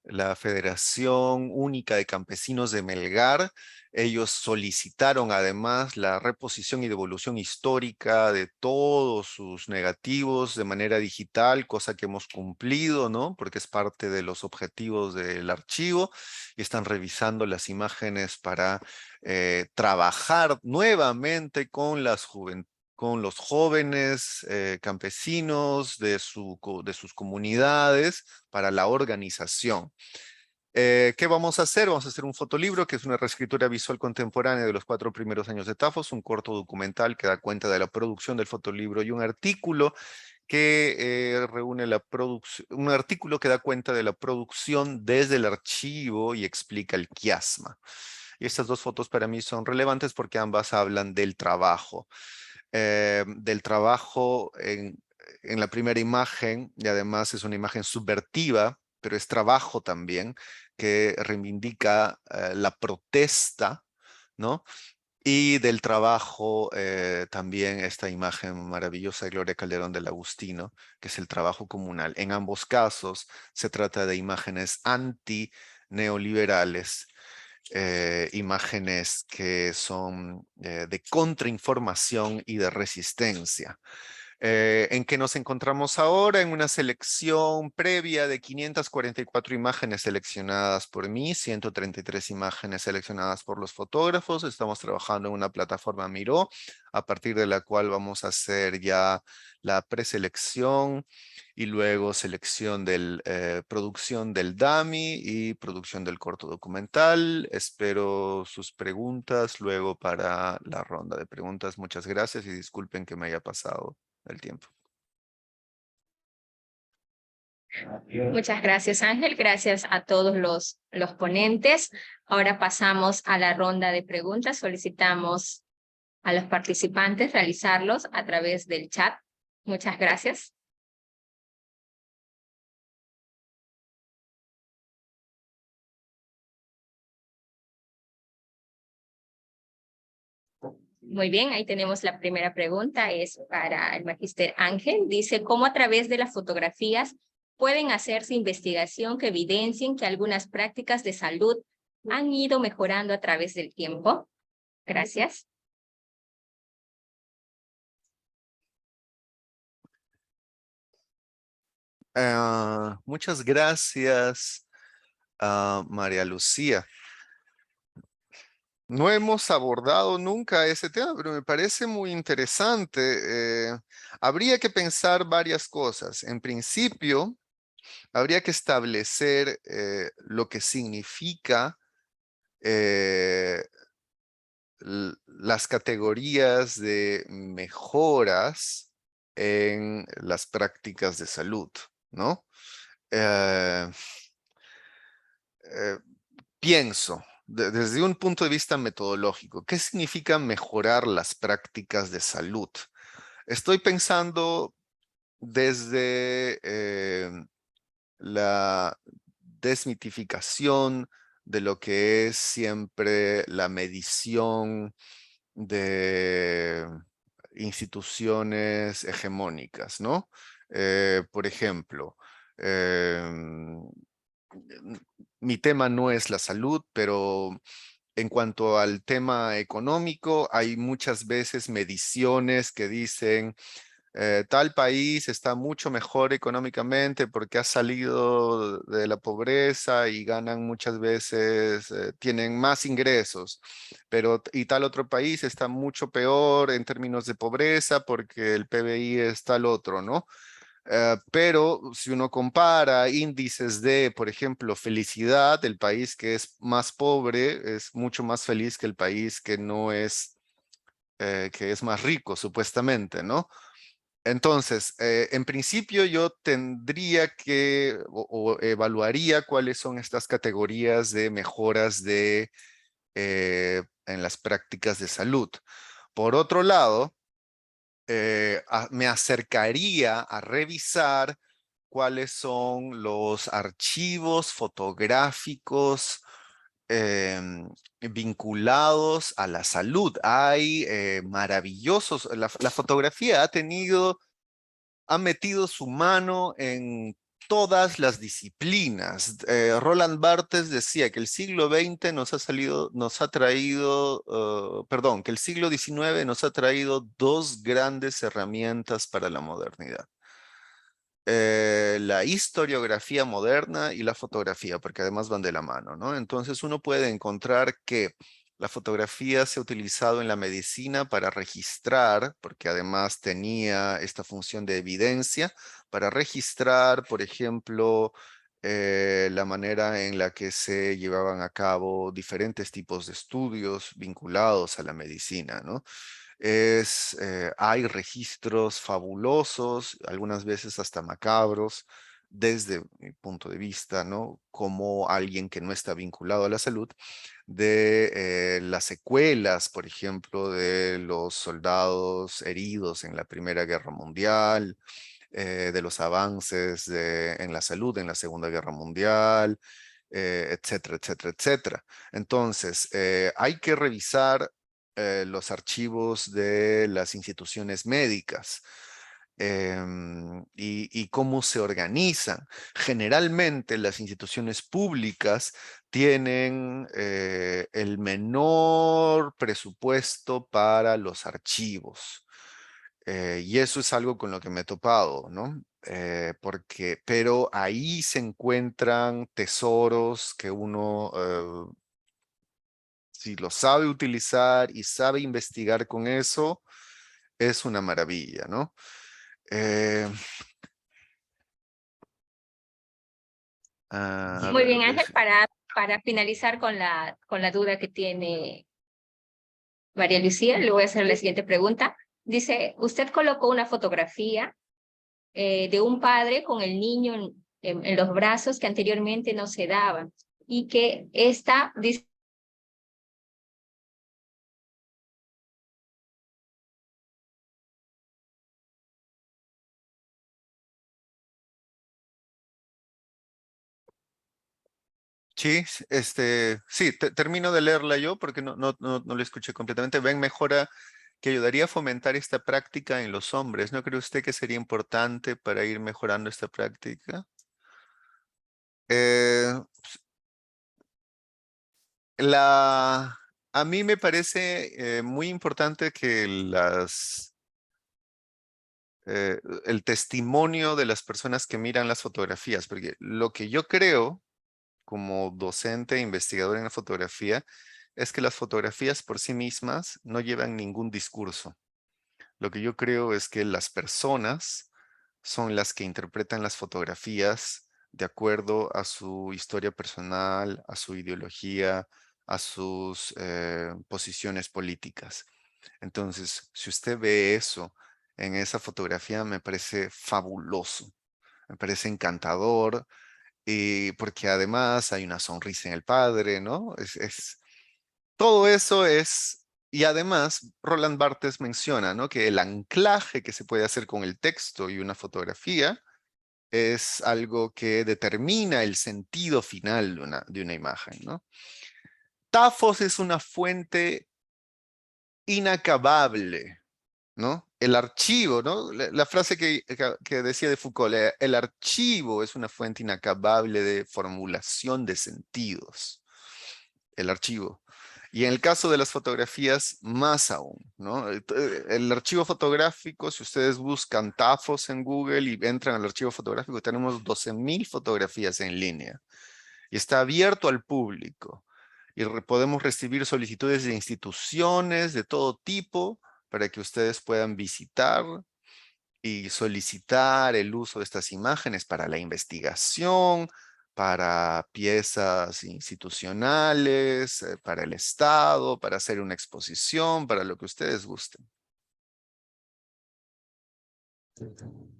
la Federación Única de Campesinos de Melgar. Ellos solicitaron además la reposición y devolución histórica de todos sus negativos de manera digital, cosa que hemos cumplido, ¿no? Porque es parte de los objetivos del archivo y están revisando las imágenes para trabajar nuevamente con con los jóvenes campesinos de sus comunidades para la organización. ¿Qué vamos a hacer? Vamos a hacer un fotolibro, que es una reescritura visual contemporánea de los 4 primeros años de Tafos, un corto documental que da cuenta de la producción del fotolibro y un artículo que reúne un artículo que da cuenta de la producción desde el archivo y explica el quiasma. Y estas dos fotos para mí son relevantes porque ambas hablan del trabajo en la primera imagen, y además es una imagen subvertiva, pero es trabajo también, que reivindica la protesta, ¿no? Y del trabajo también esta imagen maravillosa de Gloria Calderón del Agustino, que es el trabajo comunal. En ambos casos se trata de imágenes anti-neoliberales, imágenes que son de contrainformación y de resistencia. ¿En qué nos encontramos ahora? En una selección previa de 544 imágenes seleccionadas por mí, 133 imágenes seleccionadas por los fotógrafos. Estamos trabajando en una plataforma Miro, a partir de la cual vamos a hacer ya la preselección y luego producción del dummy y producción del corto documental. Espero sus preguntas luego para la ronda de preguntas. Muchas gracias y disculpen que me haya pasado el tiempo. Muchas gracias, Ángel. Gracias a todos los ponentes. Ahora pasamos a la ronda de preguntas. Solicitamos a los participantes realizarlos a través del chat. Muchas gracias. Muy bien, ahí tenemos la primera pregunta, es para el magíster Ángel. Dice, ¿cómo a través de las fotografías pueden hacerse investigación que evidencien que algunas prácticas de salud han ido mejorando a través del tiempo? Gracias. Muchas gracias, María Lucía. No hemos abordado nunca ese tema, pero me parece muy interesante. Habría que pensar varias cosas. En principio, habría que establecer lo que significa las categorías de mejoras en las prácticas de salud, ¿no? Pienso, desde un punto de vista metodológico, ¿qué significa mejorar las prácticas de salud? Estoy pensando desde la desmitificación de lo que es siempre la medición de instituciones hegemónicas, ¿no? Por ejemplo, mi tema no es la salud, pero en cuanto al tema económico, hay muchas veces mediciones que dicen tal país está mucho mejor económicamente porque ha salido de la pobreza y ganan muchas veces, tienen más ingresos, pero y tal otro país está mucho peor en términos de pobreza porque el PBI es tal otro, ¿no? Pero si uno compara índices de, por ejemplo, felicidad, el país que es más pobre es mucho más feliz que el país que no es, que es más rico, supuestamente, ¿no? Entonces, en principio yo tendría que o evaluaría cuáles son estas categorías de mejoras en las prácticas de salud. Por otro lado, me acercaría a revisar cuáles son los archivos fotográficos vinculados a la salud. Hay maravillosos, la fotografía ha metido su mano en todas las disciplinas. Roland Barthes decía que el siglo XX nos ha traído, perdón, que el siglo XIX nos ha traído dos grandes herramientas para la modernidad. La historiografía moderna y la fotografía, porque además van de la mano, ¿no? Entonces uno puede encontrar que la fotografía se ha utilizado en la medicina para registrar, porque además tenía esta función de evidencia, para registrar, por ejemplo, la manera en la que se llevaban a cabo diferentes tipos de estudios vinculados a la medicina, ¿no? Hay registros fabulosos, algunas veces hasta macabros, desde mi punto de vista, ¿no? Como alguien que no está vinculado a la salud, de las secuelas, por ejemplo, de los soldados heridos en la Primera Guerra Mundial, de los avances en la salud en la Segunda Guerra Mundial, etcétera, etcétera, etcétera. Entonces, hay que revisar los archivos de las instituciones médicas y cómo se organizan. Generalmente las instituciones públicas tienen el menor presupuesto para los archivos. Y eso es algo con lo que me he topado, ¿no? Pero ahí se encuentran tesoros que uno, si lo sabe utilizar y sabe investigar con eso, es una maravilla, ¿no? Eh, a Muy ver, bien, Ángel, para finalizar con la duda que tiene María Lucía, le voy a hacer la siguiente pregunta. Dice, usted colocó una fotografía de un padre con el niño en los brazos que anteriormente no se daban y que esta, dice, sí, sí, termino de leerla yo porque no la escuché completamente. Ven, mejora que ayudaría a fomentar esta práctica en los hombres. ¿No cree usted que sería importante para ir mejorando esta práctica? Eh, a mí me parece muy importante que el testimonio de las personas que miran las fotografías, porque lo que yo creo como docente e investigador en la fotografía es que las fotografías por sí mismas no llevan ningún discurso. Lo que yo creo es que las personas son las que interpretan las fotografías de acuerdo a su historia personal, a su ideología, a sus posiciones políticas. Entonces, si usted ve eso en esa fotografía, me parece fabuloso, me parece encantador porque además hay una sonrisa en el padre, ¿no? Todo eso es, y además Roland Barthes menciona, ¿no?, que el anclaje que se puede hacer con el texto y una fotografía es algo que determina el sentido final de una imagen, ¿no? Tafos es una fuente inacabable, ¿no? El archivo, ¿no? La frase que decía de Foucault, el archivo es una fuente inacabable de formulación de sentidos. El archivo. Y en el caso de las fotografías, más aún, ¿no? El archivo fotográfico, si ustedes buscan Tafos en Google y entran al archivo fotográfico, tenemos 12.000 fotografías en línea. Y está abierto al público. Y podemos recibir solicitudes de instituciones de todo tipo para que ustedes puedan visitar y solicitar el uso de estas imágenes para la investigación, para piezas institucionales, para el Estado, para hacer una exposición, para lo que ustedes gusten.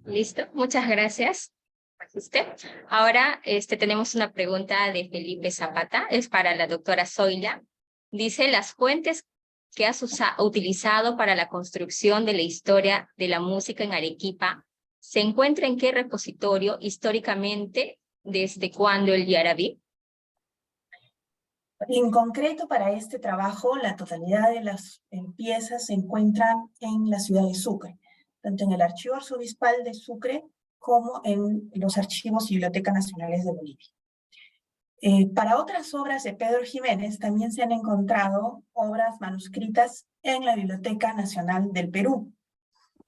Listo, muchas gracias. Ahora tenemos una pregunta de Felipe Zapata, es para la doctora Zoila. Dice, las fuentes que has utilizado para la construcción de la historia de la música en Arequipa, ¿se encuentra en qué repositorio históricamente, desde cuándo el Yarabí? En concreto, para este trabajo, la totalidad de las piezas se encuentran en la ciudad de Sucre, tanto en el Archivo Arzobispal de Sucre como en los archivos y bibliotecas nacionales de Bolivia. Para otras obras de Pedro Jiménez también se han encontrado obras manuscritas en la Biblioteca Nacional del Perú,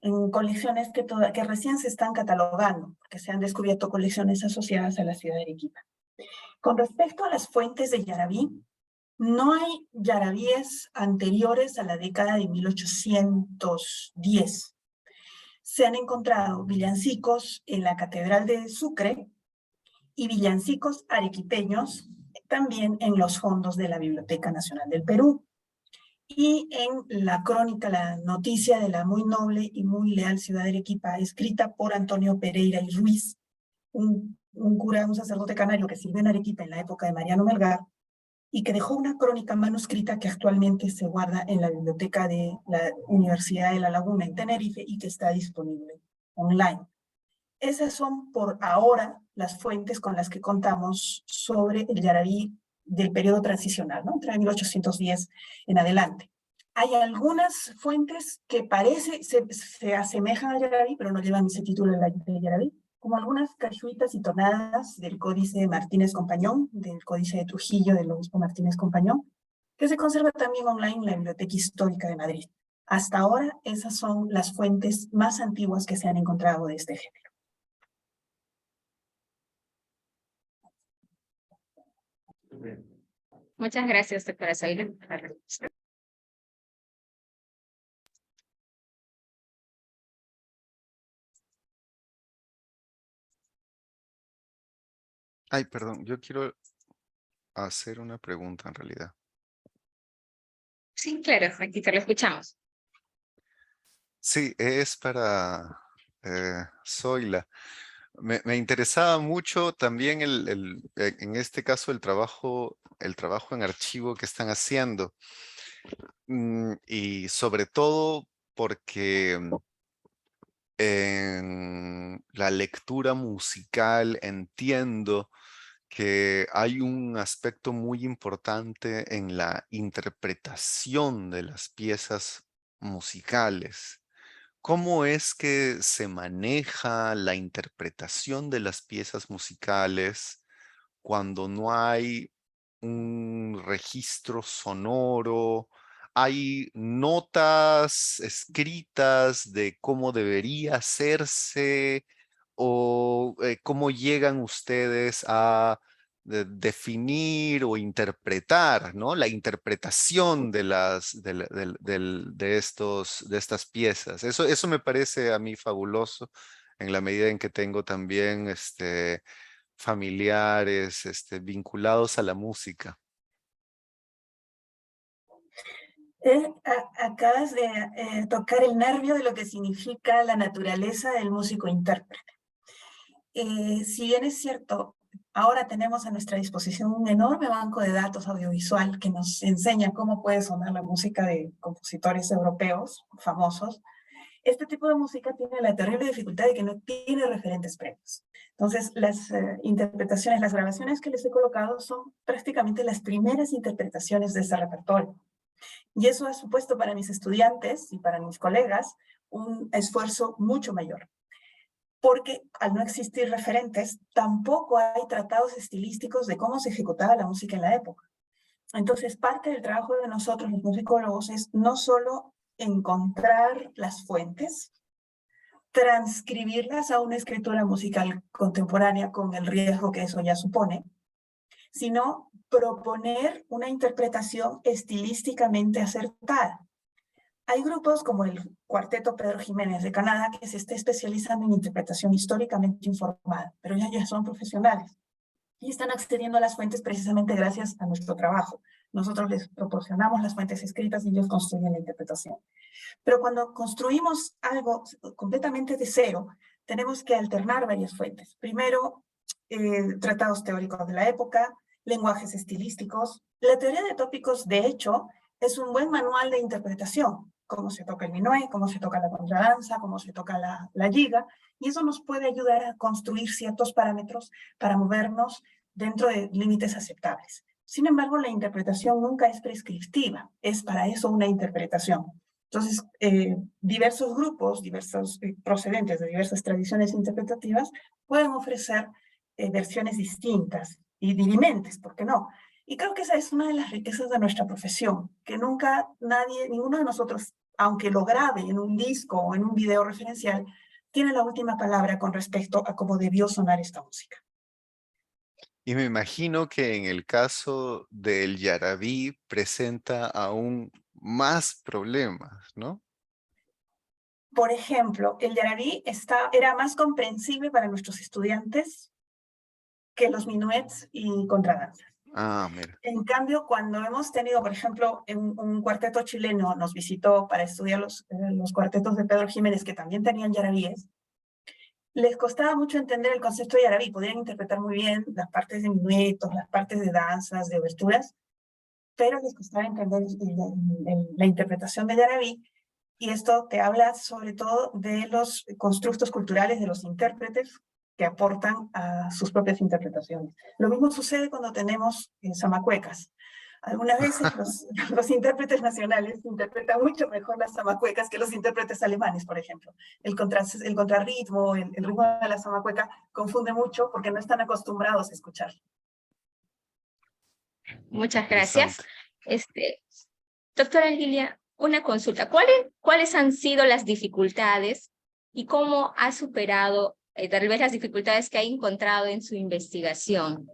en colecciones que recién se están catalogando, porque se han descubierto colecciones asociadas a la ciudad de Arequipa. Con respecto a las fuentes de Yarabí, no hay yarabíes anteriores a la década de 1810. Se han encontrado villancicos en la Catedral de Sucre y villancicos arequipeños también en los fondos de la Biblioteca Nacional del Perú. Y en la crónica, la noticia de la muy noble y muy leal ciudad de Arequipa, escrita por Antonio Pereira y Ruiz, un cura, un sacerdote canario que sirvió en Arequipa en la época de Mariano Melgar, y que dejó una crónica manuscrita que actualmente se guarda en la biblioteca de la Universidad de La Laguna en Tenerife y que está disponible online. Esas son por ahora las fuentes con las que contamos sobre el Yarabí del periodo transicional, ¿no?, entre 1810 en adelante. Hay algunas fuentes que se asemejan al Yarabí, pero no llevan ese título de Yarabí, como algunas cachuitas y tonadas del Códice Martínez Compañón, del Códice de Trujillo del obispo Martínez Compañón, que se conserva también online en la Biblioteca Histórica de Madrid. Hasta ahora, esas son las fuentes más antiguas que se han encontrado de este género. Muchas gracias, doctora Zoila. Ay, perdón, yo quiero hacer una pregunta en realidad. Sí, claro, aquí te lo escuchamos. Sí, es para Zoila. Me interesaba mucho también en este caso el trabajo en archivo que están haciendo. Y sobre todo porque en la lectura musical entiendo que hay un aspecto muy importante en la interpretación de las piezas musicales. ¿Cómo es que se maneja la interpretación de las piezas musicales cuando no hay un registro sonoro? ¿Hay notas escritas de cómo debería hacerse? ¿O cómo llegan ustedes a definir o interpretar, ¿no?, la interpretación de estas piezas? Eso me parece a mí fabuloso, en la medida en que tengo también familiares vinculados a la música. Acabas de tocar el nervio de lo que significa la naturaleza del músico intérprete. Si bien es cierto, Ahora tenemos a nuestra disposición un enorme banco de datos audiovisual que nos enseña cómo puede sonar la música de compositores europeos famosos. Este tipo de música tiene la terrible dificultad de que no tiene referentes previos. Entonces, las interpretaciones, las grabaciones que les he colocado son prácticamente las primeras interpretaciones de ese repertorio. Y eso ha supuesto para mis estudiantes y para mis colegas un esfuerzo mucho mayor. Porque al no existir referentes, tampoco hay tratados estilísticos de cómo se ejecutaba la música en la época. Entonces, parte del trabajo de nosotros, los musicólogos, es no solo encontrar las fuentes, transcribirlas a una escritura musical contemporánea con el riesgo que eso ya supone, sino proponer una interpretación estilísticamente acertada. Hay grupos como el Cuarteto Pedro Jiménez de Canadá que se está especializando en interpretación históricamente informada, pero ya son profesionales y están accediendo a las fuentes precisamente gracias a nuestro trabajo. Nosotros les proporcionamos las fuentes escritas y ellos construyen la interpretación. Pero cuando construimos algo completamente de cero, tenemos que alternar varias fuentes. Primero, tratados teóricos de la época, lenguajes estilísticos. La teoría de tópicos, de hecho, es un buen manual de interpretación. Cómo se toca el minué, cómo se toca la contradanza, cómo se toca la giga, y eso nos puede ayudar a construir ciertos parámetros para movernos dentro de límites aceptables. Sin embargo, la interpretación nunca es prescriptiva, es para eso una interpretación. Entonces, diversos grupos, diversos procedentes de diversas tradiciones interpretativas pueden ofrecer versiones distintas y dirimentes, ¿por qué no? Y creo que esa es una de las riquezas de nuestra profesión, que nunca ninguno de nosotros, aunque lo grabe en un disco o en un video referencial, tiene la última palabra con respecto a cómo debió sonar esta música. Y me imagino que en el caso del yarabí presenta aún más problemas, ¿no? Por ejemplo, el yarabí era más comprensible para nuestros estudiantes que los minuets y contradanzas. Ah, mira. En cambio, cuando hemos tenido, por ejemplo, un cuarteto chileno nos visitó para estudiar los cuartetos de Pedro Jiménez, que también tenían yarabíes, les costaba mucho entender el concepto de yarabí. Podían interpretar muy bien las partes de minuetos, las partes de danzas, de oberturas, pero les costaba entender la interpretación de yarabí. Y esto te habla sobre todo de los constructos culturales de los intérpretes que aportan a sus propias interpretaciones. Lo mismo sucede cuando tenemos zamacuecas. Algunas veces los intérpretes nacionales interpretan mucho mejor las zamacuecas que los intérpretes alemanes, por ejemplo. El contrarritmo, el ritmo de la zamacueca confunde mucho porque no están acostumbrados a escuchar. Muchas gracias. Doctora Lilia, una consulta. ¿Cuáles han sido las dificultades y cómo ha superado tal vez las dificultades que ha encontrado en su investigación?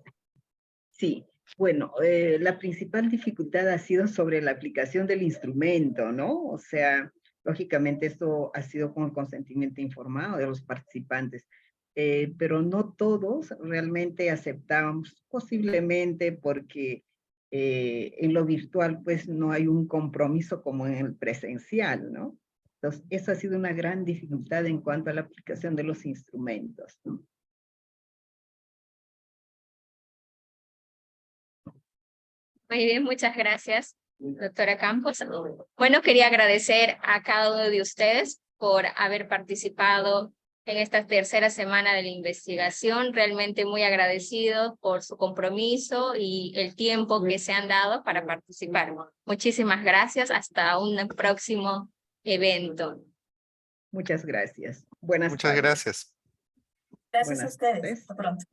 Sí, bueno, la principal dificultad ha sido sobre la aplicación del instrumento, ¿no? O sea, lógicamente esto ha sido con el consentimiento informado de los participantes, pero no todos realmente aceptamos, posiblemente porque en lo virtual pues no hay un compromiso como en el presencial, ¿no? Entonces, eso ha sido una gran dificultad en cuanto a la aplicación de los instrumentos, ¿no? Muy bien, muchas gracias, doctora Campos. Bueno, quería agradecer a cada uno de ustedes por haber participado en esta tercera semana de la investigación. Realmente muy agradecido por su compromiso y el tiempo que se han dado para participar. Muchísimas gracias. Hasta un próximo evento. Muchas gracias. Buenas Muchas tardes. gracias. Gracias Buenas a ustedes. tardes. Hasta pronto.